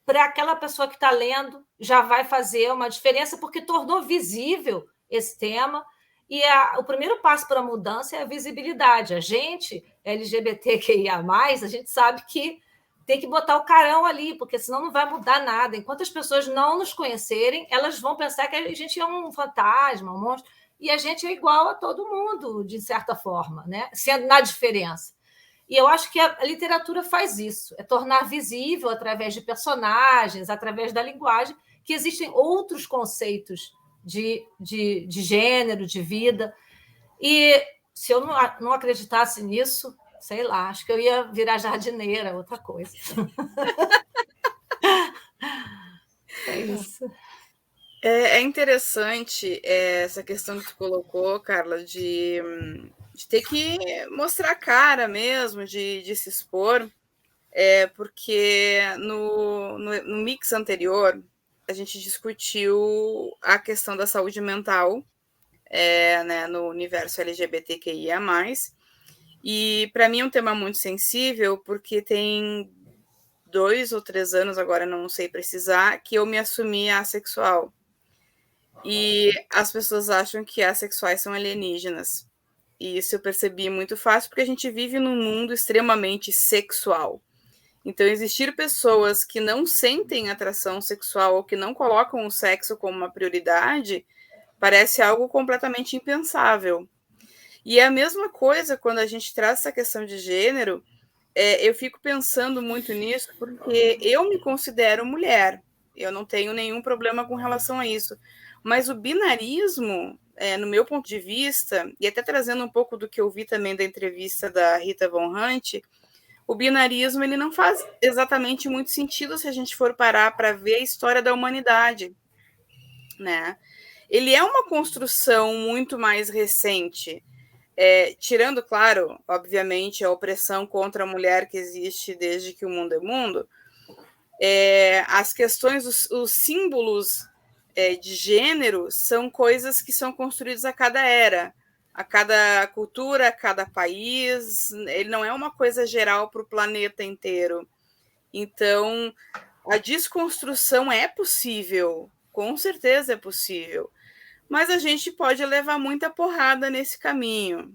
para aquela pessoa que está lendo, já vai fazer uma diferença, porque tornou visível esse tema. E o primeiro passo para a mudança é a visibilidade. A gente, LGBTQIA+, a gente sabe que tem que botar o carão ali, porque senão não vai mudar nada. Enquanto as pessoas não nos conhecerem, elas vão pensar que a gente é um fantasma, um monstro, e a gente é igual a todo mundo, de certa forma, né? Sendo na diferença. E eu acho que a literatura faz isso, é tornar visível, através de personagens, através da linguagem, que existem outros conceitos de gênero, de vida. E se eu não acreditasse nisso, sei lá, acho que eu ia virar jardineira, outra coisa. É isso. É interessante essa questão que tu colocou, Carla, de ter que mostrar a cara mesmo, de se expor, porque no mix anterior a gente discutiu a questão da saúde mental, né, no universo LGBTQIA+, e para mim é um tema muito sensível, porque tem 2 ou 3 anos, agora não sei precisar, que eu me assumi assexual. E as pessoas acham que assexuais são alienígenas. E isso eu percebi muito fácil, porque a gente vive num mundo extremamente sexual. Então, existir pessoas que não sentem atração sexual ou que não colocam o sexo como uma prioridade parece algo completamente impensável. E é a mesma coisa quando a gente traz essa questão de gênero, eu fico pensando muito nisso, porque eu me considero mulher, eu não tenho nenhum problema com relação a isso. Mas o binarismo, no meu ponto de vista, e até trazendo um pouco do que eu vi também da entrevista da Rita Von Hunt, o binarismo ele não faz exatamente muito sentido se a gente for parar para ver a história da humanidade, né? Ele é uma construção muito mais recente, tirando, claro, obviamente, a opressão contra a mulher que existe desde que o mundo é mundo, as questões, os símbolos de gênero são coisas que são construídas a cada era, a cada cultura, a cada país. Ele não é uma coisa geral para o planeta inteiro. Então, a desconstrução é possível, com certeza é possível, mas a gente pode levar muita porrada nesse caminho.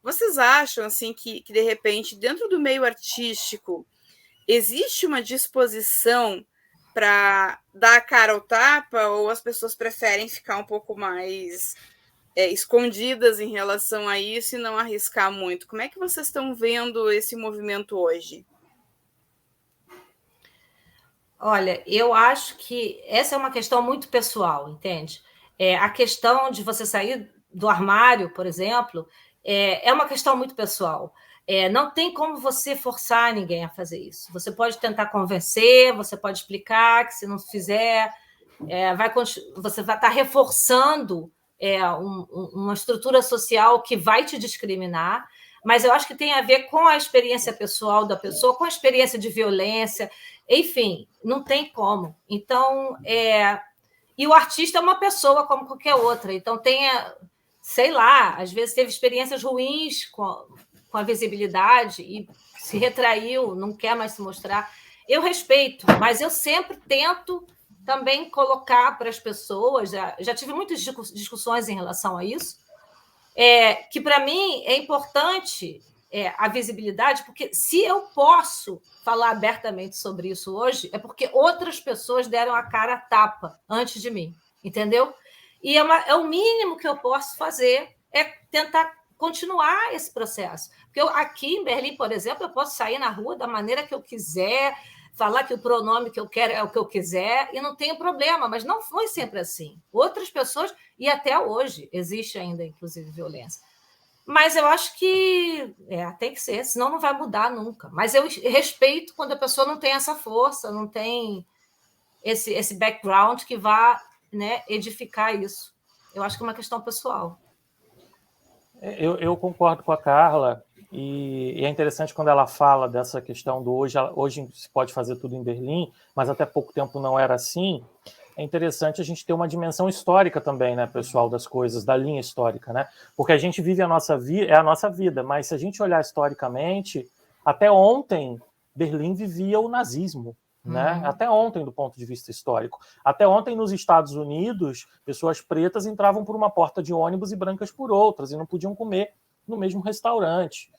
Vocês acham assim que de repente, dentro do meio artístico, existe uma disposição para dar a cara ao tapa, ou as pessoas preferem ficar um pouco mais escondidas em relação a isso e não arriscar muito? Como é que vocês estão vendo esse movimento hoje? Olha, eu acho que essa é uma questão muito pessoal, entende? A questão de você sair do armário, por exemplo, é uma questão muito pessoal. Não tem como você forçar ninguém a fazer isso. Você pode tentar convencer, você pode explicar que se não fizer, você vai estar reforçando uma estrutura social que vai te discriminar, mas eu acho que tem a ver com a experiência pessoal da pessoa, com a experiência de violência, enfim, não tem como. Então, e o artista é uma pessoa como qualquer outra, então sei lá, às vezes teve experiências ruins com a visibilidade e se retraiu, não quer mais se mostrar. Eu respeito, mas eu sempre tento também colocar para as pessoas, já tive muitas discussões em relação a isso, que para mim é importante a visibilidade, porque se eu posso falar abertamente sobre isso hoje, é porque outras pessoas deram a cara a tapa antes de mim, entendeu? E é o mínimo que eu posso fazer, é tentar continuar esse processo. Porque aqui em Berlim, por exemplo, eu posso sair na rua da maneira que eu quiser, falar que o pronome que eu quero é o que eu quiser, e não tenho problema, mas não foi sempre assim. Outras pessoas, e até hoje, existe ainda, inclusive, violência. Mas eu acho que tem que ser, senão não vai mudar nunca. Mas eu respeito quando a pessoa não tem essa força, não tem esse background que vá, né, edificar isso. Eu acho que é uma questão pessoal. Eu concordo com a Carla, e é interessante quando ela fala dessa questão do hoje se pode fazer tudo em Berlim, mas até pouco tempo não era assim. É interessante a gente ter uma dimensão histórica também, né, pessoal, das coisas, da linha histórica, né? Porque a gente vive a nossa vida, mas se a gente olhar historicamente, até ontem Berlim vivia o nazismo, né? Até ontem, do ponto de vista histórico. Até ontem, nos Estados Unidos, pessoas pretas entravam por uma porta de ônibus e brancas por outras, e não podiam comer no mesmo restaurante.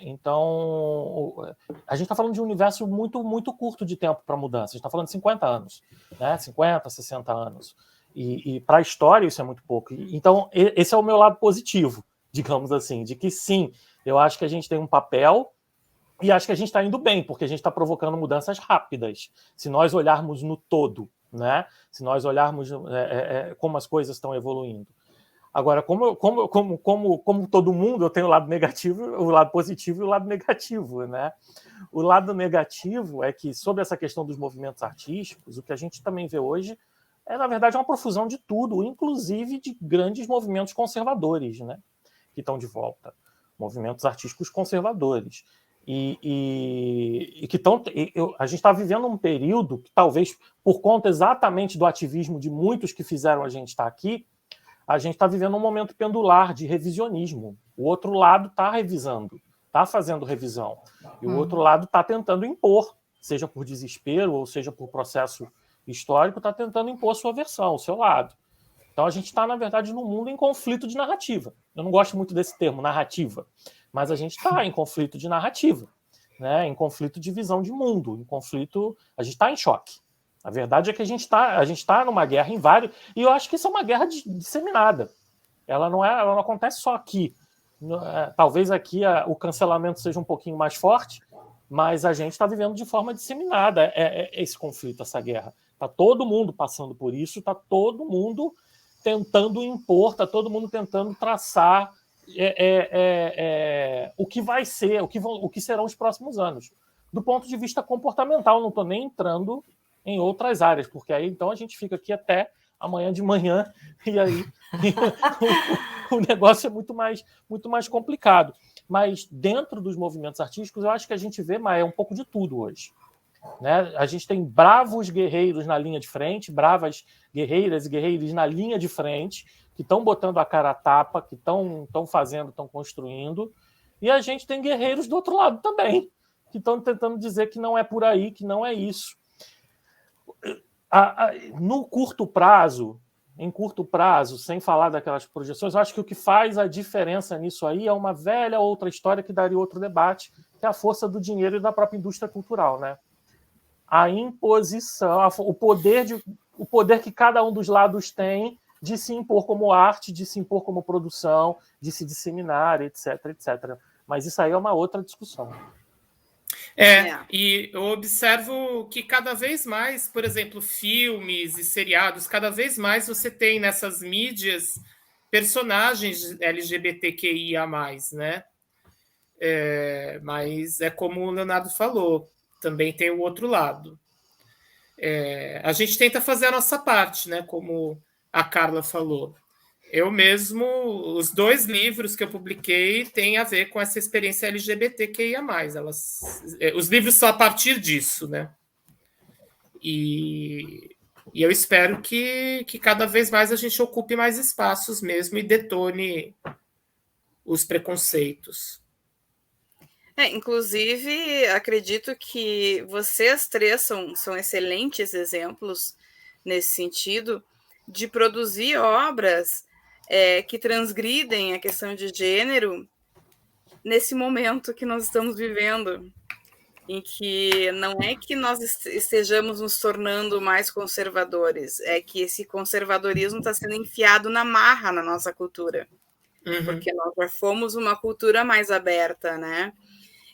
Então, a gente está falando de um universo muito, muito curto de tempo para mudança. A gente está falando de 50 anos, né? 50, 60 anos. E para a história isso é muito pouco. Então, esse é o meu lado positivo, digamos assim, de que sim, eu acho que a gente tem um papel. E acho que a gente está indo bem, porque a gente está provocando mudanças rápidas. Se nós olharmos no todo, né? Se nós olharmos como as coisas estão evoluindo. Agora, como todo mundo, eu tenho o lado negativo, o lado positivo e o lado negativo, né? O lado negativo é que, sobre essa questão dos movimentos artísticos, o que a gente também vê hoje é, na verdade, uma profusão de tudo, inclusive de grandes movimentos conservadores, né? Que estão de volta. Movimentos artísticos conservadores. E que a gente está vivendo um período que talvez por conta exatamente do ativismo de muitos que fizeram a gente estar aqui, a gente está vivendo um momento pendular de revisionismo. O outro lado está revisando, está fazendo revisão, e o outro lado está tentando impor, seja por desespero ou seja por processo histórico, está tentando impor a sua versão, o seu lado. Então a gente está, na verdade, num mundo em conflito de narrativa. Eu não gosto muito desse termo, narrativa, mas a gente está em conflito de narrativa, né? Em conflito de visão de mundo, em conflito. A gente está em choque. A verdade é que a gente está numa guerra em vários. E eu acho que isso é uma guerra disseminada. Ela não acontece só aqui. Talvez aqui o cancelamento seja um pouquinho mais forte, mas a gente está vivendo de forma disseminada esse conflito, essa guerra. Está todo mundo passando por isso, está todo mundo tentando impor, está todo mundo tentando traçar o que vai ser, o que serão os próximos anos. Do ponto de vista comportamental, não estou nem entrando em outras áreas, porque aí então a gente fica aqui até amanhã de manhã, e aí o negócio é muito mais complicado. Mas dentro dos movimentos artísticos, eu acho que a gente vê um pouco de tudo hoje. Né? A gente tem bravos guerreiros na linha de frente, bravas guerreiras e guerreiros na linha de frente, que estão botando a cara a tapa, que estão fazendo, estão construindo, e a gente tem guerreiros do outro lado também, que estão tentando dizer que não é por aí, que não é isso. No curto prazo, em curto prazo, sem falar daquelas projeções, eu acho que o que faz a diferença nisso aí é uma velha outra história que daria outro debate, que é a força do dinheiro e da própria indústria cultural, né? A imposição, o poder que cada um dos lados tem de se impor como arte, de se impor como produção, de se disseminar, etc, etc. Mas isso aí é uma outra discussão. E eu observo que cada vez mais, por exemplo, filmes e seriados, cada vez mais você tem nessas mídias personagens LGBTQIA+, né? Mas é como o Leonardo falou, também tem o outro lado. A gente tenta fazer a nossa parte, né? Como a Carla falou. Eu mesmo, os 2 livros que eu publiquei têm a ver com essa experiência LGBTQIA+. Os livros são a partir disso, né? E eu espero que cada vez mais a gente ocupe mais espaços mesmo e detone os preconceitos. Inclusive, acredito que vocês 3 são excelentes exemplos nesse sentido de produzir obras que transgridem a questão de gênero nesse momento que nós estamos vivendo, em que não é que nós estejamos nos tornando mais conservadores, é que esse conservadorismo está sendo enfiado na marra na nossa cultura, porque nós já fomos uma cultura mais aberta, né?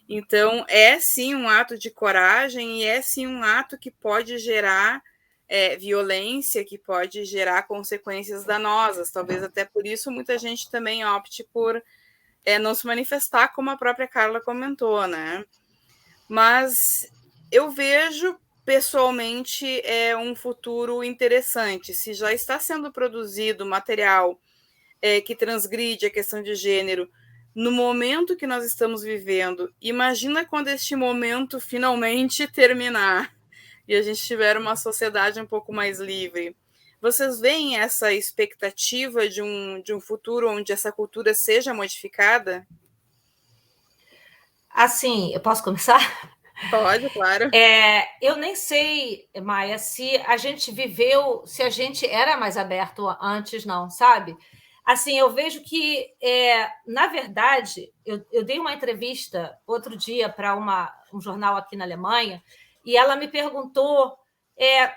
Então, é sim um ato de coragem e é sim um ato que pode gerar violência, que pode gerar consequências danosas. Talvez até por isso muita gente também opte por não se manifestar, como a própria Carla comentou, né? Mas eu vejo pessoalmente é um futuro interessante. Se já está sendo produzido material que transgride a questão de gênero no momento que nós estamos vivendo, imagina quando este momento finalmente terminar e a gente tiver uma sociedade um pouco mais livre. Vocês veem essa expectativa de um futuro onde essa cultura seja modificada? Assim, eu posso começar? Pode, claro. Eu nem sei, Maia, se a gente viveu, se a gente era mais aberto antes, não, sabe? Assim, eu vejo que, na verdade, eu dei uma entrevista outro dia para um jornal aqui na Alemanha, e ela me perguntou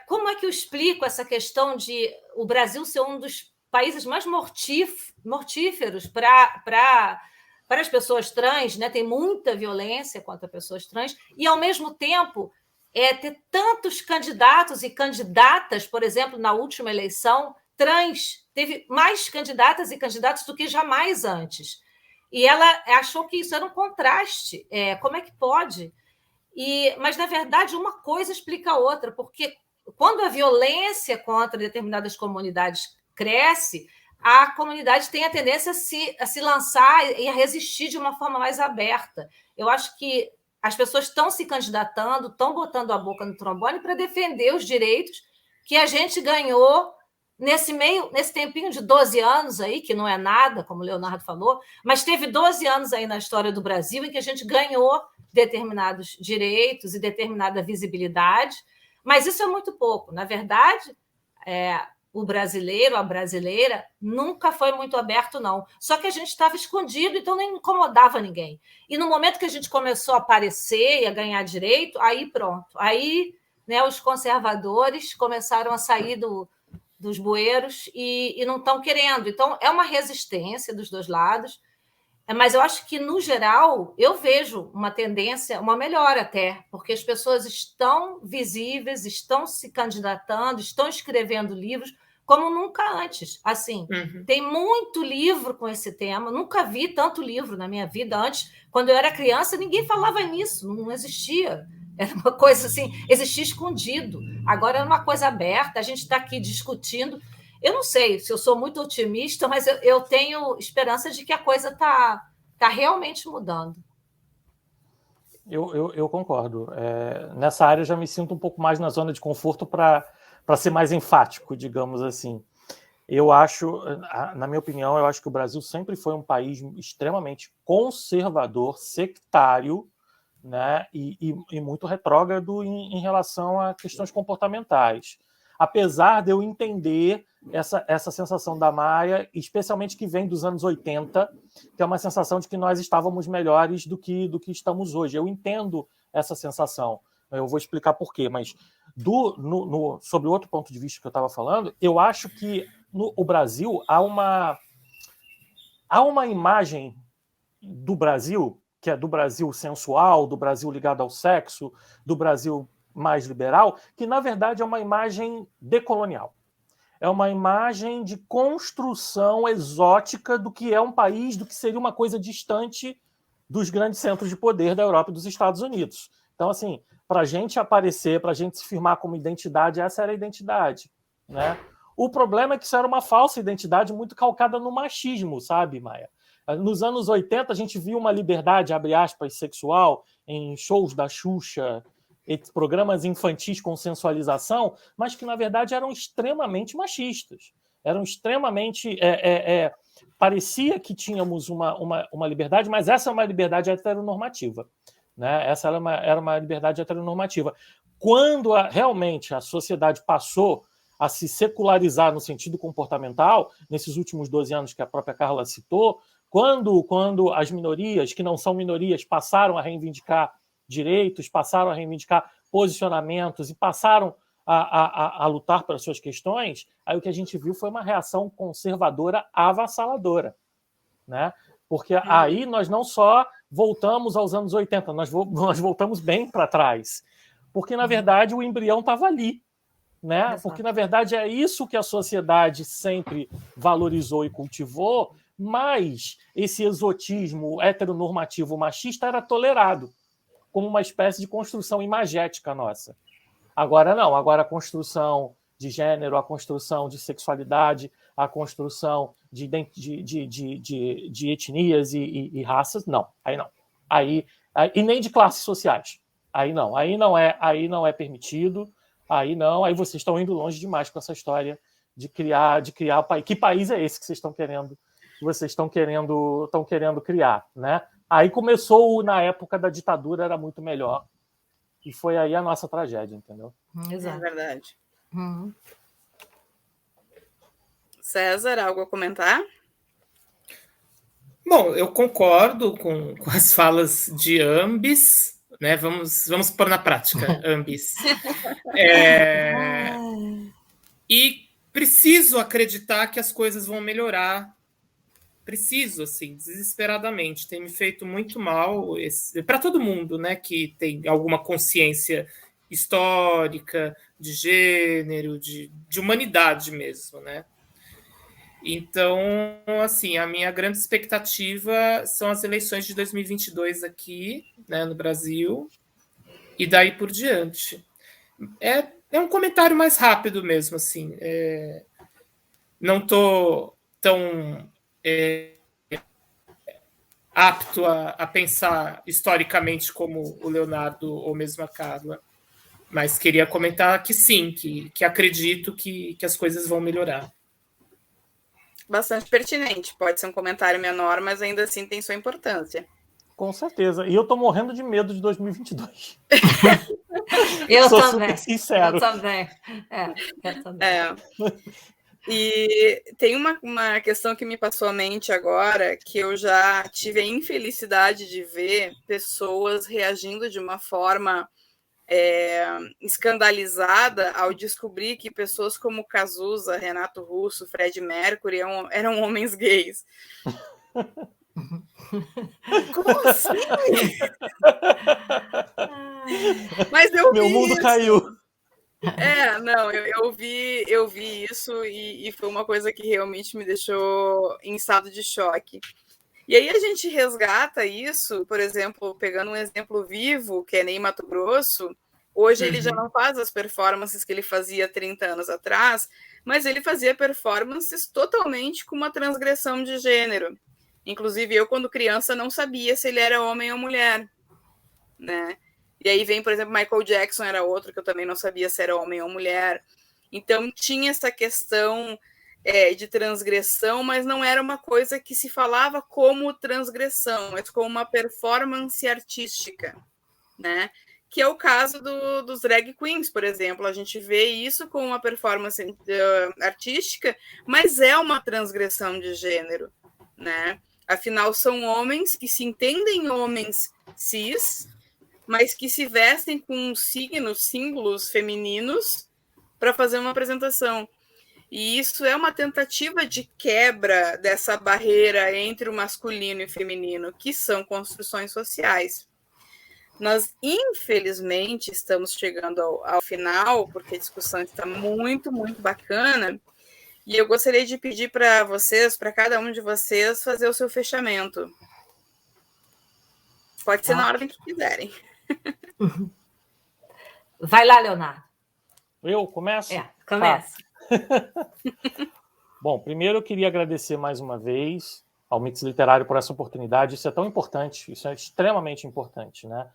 como é que eu explico essa questão de o Brasil ser um dos países mais mortíferos para as pessoas trans, né? Tem muita violência contra pessoas trans, e, ao mesmo tempo, ter tantos candidatos e candidatas, por exemplo, na última eleição, trans, teve mais candidatas e candidatos do que jamais antes. E ela achou que isso era um contraste. Como é que pode? Mas, na verdade, uma coisa explica a outra, porque quando a violência contra determinadas comunidades cresce, a comunidade tem a tendência a se lançar e a resistir de uma forma mais aberta. Eu acho que as pessoas estão se candidatando, estão botando a boca no trombone para defender os direitos que a gente ganhou nesse tempinho de 12 anos aí, que não é nada, como o Leonardo falou, mas teve 12 anos aí na história do Brasil em que a gente ganhou determinados direitos e determinada visibilidade, mas isso é muito pouco. Na verdade, o brasileiro, a brasileira, nunca foi muito aberto, não. Só que a gente estava escondido, então não incomodava ninguém. E no momento que a gente começou a aparecer e a ganhar direito, aí pronto. Aí, né, os conservadores começaram a sair dos bueiros e não estão querendo. Então, é uma resistência dos dois lados, mas eu acho que, no geral, eu vejo uma tendência, uma melhora até, porque as pessoas estão visíveis, estão se candidatando, estão escrevendo livros como nunca antes. Assim, tem muito livro com esse tema, nunca vi tanto livro na minha vida. Antes, quando eu era criança, ninguém falava nisso, não existia. Era uma coisa assim, existia escondido. Agora é uma coisa aberta, a gente está aqui discutindo. Eu não sei se eu sou muito otimista, mas eu tenho esperança de que a coisa está realmente mudando. Eu concordo. Nessa área eu já me sinto um pouco mais na zona de conforto para ser mais enfático, digamos assim. Eu acho, na minha opinião, eu acho que o Brasil sempre foi um país extremamente conservador, sectário, né, e muito retrógrado em relação a questões comportamentais. Apesar de eu entender essa sensação da Maia, especialmente que vem dos anos 80, que é uma sensação de que nós estávamos melhores do que estamos hoje. Eu entendo essa sensação. Eu vou explicar por quê, mas sobre o outro ponto de vista que eu estava falando, eu acho que no Brasil há uma imagem do Brasil, que é do Brasil sensual, do Brasil ligado ao sexo, do Brasil mais liberal, que na verdade é uma imagem decolonial. É uma imagem de construção exótica do que é um país, do que seria uma coisa distante dos grandes centros de poder da Europa e dos Estados Unidos. Então, assim, para a gente aparecer, para a gente se firmar como identidade, essa era a identidade, né? O problema é que isso era uma falsa identidade muito calcada no machismo, sabe, Maia? Nos anos 80, a gente viu uma liberdade, abre aspas, sexual em shows da Xuxa, programas infantis com sensualização, mas que, na verdade, eram extremamente machistas. Eram extremamente... parecia que tínhamos uma liberdade, mas essa é uma liberdade heteronormativa. Né? Essa era uma liberdade heteronormativa. Quando realmente a sociedade passou a se secularizar no sentido comportamental, nesses últimos 12 anos que a própria Carla citou, quando as minorias, que não são minorias, passaram a reivindicar direitos, passaram a reivindicar posicionamentos e passaram a lutar pelas suas questões, aí o que a gente viu foi uma reação conservadora avassaladora, né? Porque aí nós não só voltamos aos anos 80, nós voltamos bem para trás, porque, na verdade, o embrião estava ali, né? Porque, na verdade, é isso que a sociedade sempre valorizou e cultivou, mas esse exotismo heteronormativo machista era tolerado como uma espécie de construção imagética nossa. Agora não, agora a construção de gênero, a construção de sexualidade, a construção de etnias e raças, não, aí não. E nem de classes sociais. Aí não é permitido, aí vocês estão indo longe demais com essa história de criar o país. Que país é esse que vocês estão querendo criar, né? Aí começou, na época da ditadura, era muito melhor. E foi aí a nossa tragédia, entendeu? É verdade. César, algo a comentar? Bom, eu concordo com as falas de ambis, né? Vamos pôr na prática, ambis. E preciso acreditar que as coisas vão melhorar. Preciso, assim, desesperadamente. Tem me feito muito mal para todo mundo, né? Que tem alguma consciência histórica, de gênero, de humanidade mesmo, né? Então, assim, a minha grande expectativa são as eleições de 2022 aqui, né, no Brasil, e daí por diante. É um comentário mais rápido mesmo, assim. Não estou tão apto a pensar historicamente como o Leonardo ou mesmo a Carla, mas queria comentar que sim, que acredito que as coisas vão melhorar. Bastante pertinente. Pode ser um comentário menor, mas ainda assim tem sua importância. Com certeza. E eu tô morrendo de medo de 2022. Eu Sou também. super sincero. Eu também. E tem uma questão que me passou à mente agora, que eu já tive a infelicidade de ver pessoas reagindo de uma forma escandalizada ao descobrir que pessoas como Cazuza, Renato Russo, Fred Mercury eram homens gays. Como assim? Mas eu vi Meu mundo isso. caiu. Não, eu vi isso e foi uma coisa que realmente me deixou em estado de choque. E aí a gente resgata isso, por exemplo, pegando um exemplo vivo, que é Ney Matogrosso. Hoje ele já não faz as performances que ele fazia 30 anos atrás, mas ele fazia performances totalmente com uma transgressão de gênero. Inclusive, eu, quando criança, não sabia se ele era homem ou mulher, né? E aí vem, por exemplo, Michael Jackson era outro que eu também não sabia se era homem ou mulher. Então, tinha essa questão de transgressão, mas não era uma coisa que se falava como transgressão, mas como uma performance artística, né? Que é o caso dos drag queens, por exemplo. A gente vê isso com uma performance artística, mas é uma transgressão de gênero, né? Afinal, são homens que se entendem homens cis, mas que se vestem com símbolos femininos para fazer uma apresentação. E isso é uma tentativa de quebra dessa barreira entre o masculino e o feminino, que são construções sociais. Nós, infelizmente, estamos chegando ao final, porque a discussão está muito, muito bacana, e eu gostaria de pedir para vocês, para cada um de vocês, fazer o seu fechamento. Pode ser na ordem que quiserem. Vai lá, Leonardo. Eu começo? Começa. Bom, primeiro eu queria agradecer mais uma vez ao Mix Literário por essa oportunidade. Isso é tão importante, isso é extremamente importante, né?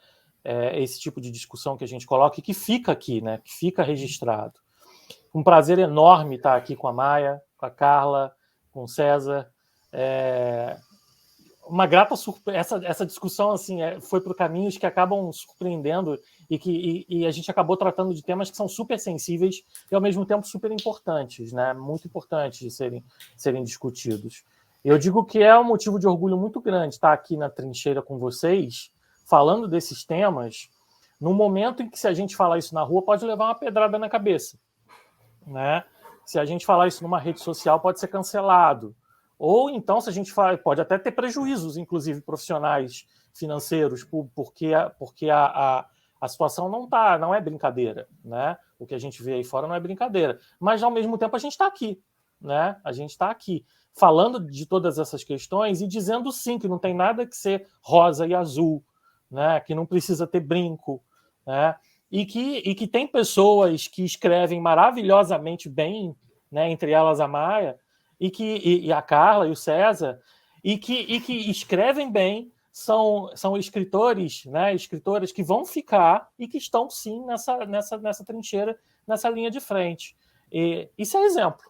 Esse tipo de discussão que a gente coloca e que fica aqui, né? Que fica registrado. Um prazer enorme estar aqui com a Maia, com a Carla, com o César. Uma grata surpresa. Essa discussão assim, foi por caminhos que acabam surpreendendo e a gente acabou tratando de temas que são super sensíveis e, ao mesmo tempo, super importantes, né? Muito importantes de serem discutidos. Eu digo que é um motivo de orgulho muito grande estar aqui na trincheira com vocês, falando desses temas, num momento em que, se a gente falar isso na rua, pode levar uma pedrada na cabeça, né? Se a gente falar isso numa rede social, pode ser cancelado. Ou então, se a gente fala, pode até ter prejuízos, inclusive profissionais, financeiros, porque a situação não é brincadeira, né? O que a gente vê aí fora não é brincadeira. Mas, ao mesmo tempo, a gente está aqui, né? A gente está aqui falando de todas essas questões e dizendo sim, que não tem nada que ser rosa e azul, né? Que não precisa ter brinco, né? e que tem pessoas que escrevem maravilhosamente bem, né, entre elas a Maia, e a Carla e o César, e que escrevem bem, são escritores, né, escritoras que vão ficar e que estão, sim, nessa trincheira, nessa linha de frente. E isso é exemplo.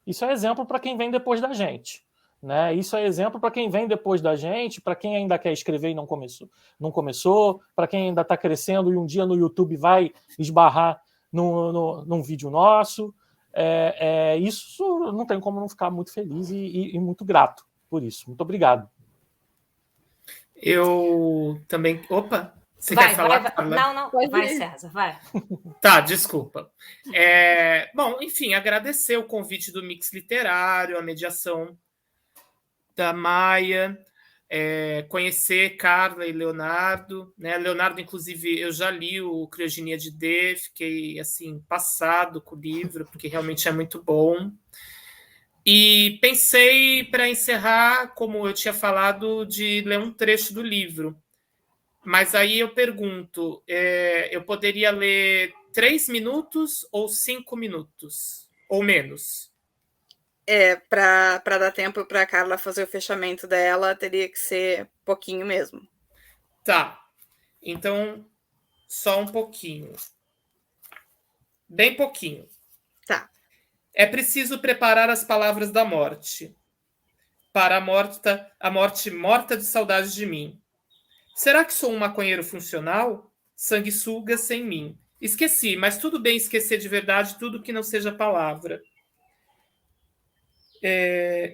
Isso é exemplo para quem vem depois da gente. Né? Isso é exemplo para quem vem depois da gente, para quem ainda quer escrever e não começou, para quem ainda está crescendo e um dia no YouTube vai esbarrar num vídeo nosso. Isso não tem como não ficar muito feliz e muito grato por isso. Muito obrigado. Eu também... Opa! Você quer falar, vai. Carla? Não, vai, César, vai. Tá, desculpa. Bom, enfim, agradecer o convite do Mix Literário, a mediação da Maia, conhecer Carla e Leonardo, né? Leonardo, inclusive, eu já li o Criogenia de D, fiquei assim passado com o livro, porque realmente é muito bom. E pensei, para encerrar, como eu tinha falado, de ler um trecho do livro. Mas aí eu pergunto, eu poderia ler 3 minutos ou 5 minutos? Ou menos? Para dar tempo para a Carla fazer o fechamento dela, teria que ser pouquinho mesmo. Tá. Então, só um pouquinho. Bem pouquinho. Tá. É preciso preparar as palavras da morte. Para a morte morta de saudade de mim. Será que sou um maconheiro funcional? Sanguessuga sem mim. Esqueci, mas tudo bem esquecer de verdade tudo que não seja palavra.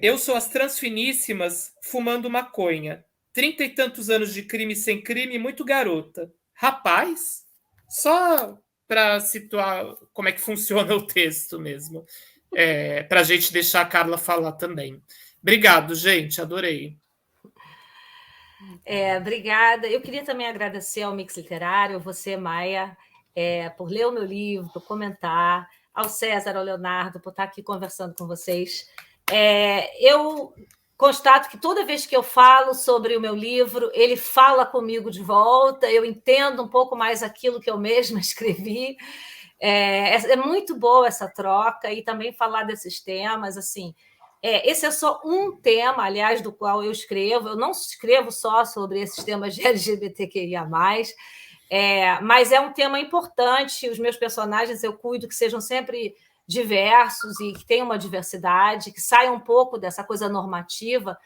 Eu sou as transfiníssimas fumando maconha. 30 e tantos anos de crime sem crime, muito garota. Rapaz? Só para situar como é que funciona o texto mesmo. Para a gente deixar a Carla falar também. Obrigado, gente. Adorei. Obrigada. Eu queria também agradecer ao Mix Literário, você, Maia, por ler o meu livro, por comentar, ao César, ao Leonardo, por estar aqui conversando com vocês. Eu constato que toda vez que eu falo sobre o meu livro, ele fala comigo de volta, eu entendo um pouco mais aquilo que eu mesma escrevi. É muito boa essa troca e também falar desses temas, assim... esse é só um tema, aliás, do qual eu escrevo. Eu não escrevo só sobre esses temas de LGBTQIA+, mas é um tema importante. Os meus personagens eu cuido que sejam sempre diversos e que tenham uma diversidade, que saiam um pouco dessa coisa normativa,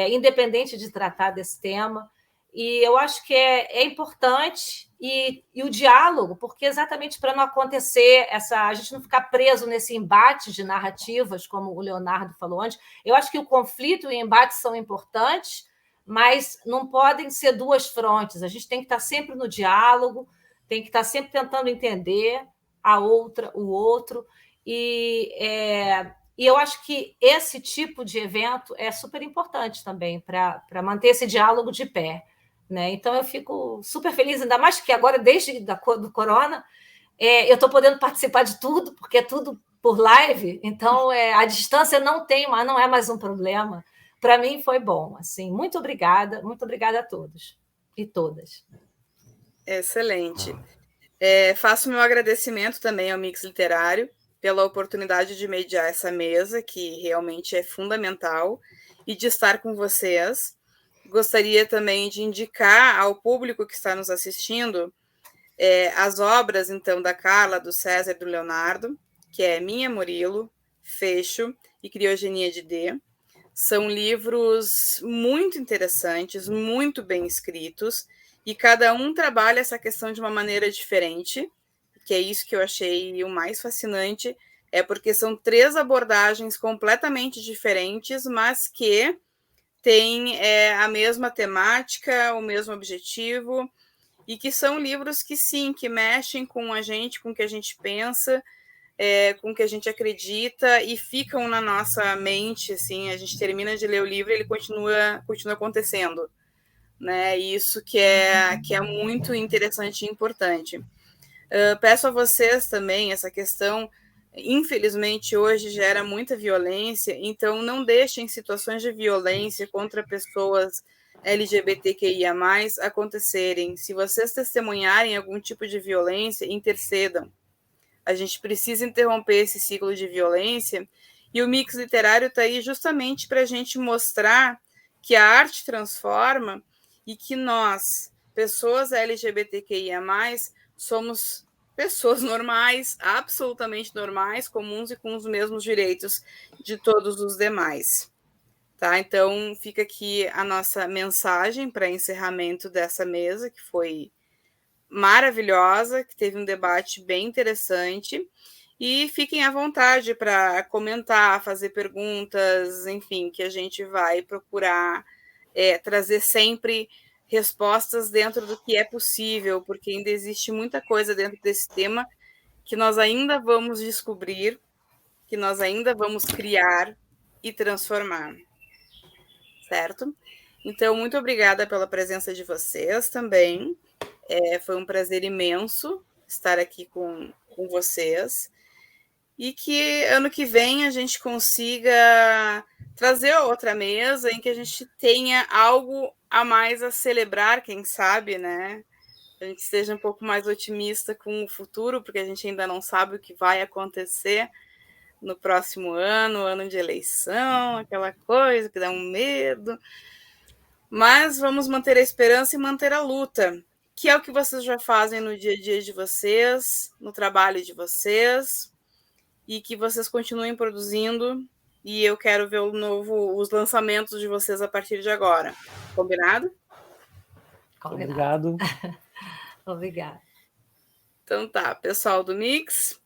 independente de tratar desse tema. E eu acho que é importante e o diálogo, porque exatamente para não acontecer a gente não ficar preso nesse embate de narrativas, como o Leonardo falou antes. Eu acho que o conflito e o embate são importantes, mas não podem ser duas frontes. A gente tem que estar sempre no diálogo, tem que estar sempre tentando entender a outra, o outro. E eu acho que esse tipo de evento é super importante também para manter esse diálogo de pé. Né? Então, eu fico super feliz, ainda mais que agora, desde do corona, eu estou podendo participar de tudo, porque é tudo por live, então a distância não é mais um problema. Para mim foi bom. Assim, muito obrigada a todos e todas. Excelente. Faço meu agradecimento também ao Mix Literário pela oportunidade de mediar essa mesa, que realmente é fundamental, e de estar com vocês. Gostaria também de indicar ao público que está nos assistindo as obras, então, da Carla, do César e do Leonardo, que é Minha Murilo, Fecho e Criogenia de D. São livros muito interessantes, muito bem escritos, e cada um trabalha essa questão de uma maneira diferente, que é isso que eu achei o mais fascinante, porque são 3 abordagens completamente diferentes, mas que têm a mesma temática, o mesmo objetivo, e que são livros que, sim, que mexem com a gente, com o que a gente pensa, com o que a gente acredita, e ficam na nossa mente, assim, a gente termina de ler o livro e ele continua acontecendo, né? Isso que é muito interessante e importante. Peço a vocês também, essa questão, infelizmente, hoje gera muita violência, então não deixem situações de violência contra pessoas LGBTQIA+, acontecerem. Se vocês testemunharem algum tipo de violência, intercedam. A gente precisa interromper esse ciclo de violência, e o Mix Literário está aí justamente para a gente mostrar que a arte transforma e que nós, pessoas LGBTQIA+, somos pessoas normais, absolutamente normais, comuns e com os mesmos direitos de todos os demais. Tá? Então, fica aqui a nossa mensagem para encerramento dessa mesa, que foi maravilhosa, que teve um debate bem interessante. E fiquem à vontade para comentar, fazer perguntas, enfim, que a gente vai procurar trazer sempre respostas dentro do que é possível, porque ainda existe muita coisa dentro desse tema que nós ainda vamos descobrir, que nós ainda vamos criar e transformar. Certo? Então, muito obrigada pela presença de vocês também. Foi um prazer imenso estar aqui com vocês. E que ano que vem a gente consiga trazer outra mesa em que a gente tenha algo a mais a celebrar, quem sabe, né? A gente seja um pouco mais otimista com o futuro, porque a gente ainda não sabe o que vai acontecer no próximo ano de eleição, aquela coisa que dá um medo. Mas vamos manter a esperança e manter a luta, que é o que vocês já fazem no dia a dia de vocês, no trabalho de vocês, e que vocês continuem produzindo, e eu quero ver os lançamentos de vocês a partir de agora. Combinado? Obrigado. Obrigada. Então tá, pessoal do Mix,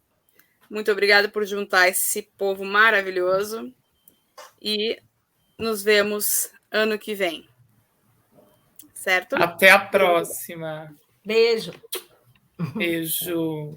muito obrigada por juntar esse povo maravilhoso, e nos vemos ano que vem. Certo? Até a próxima. Beijo. Beijo.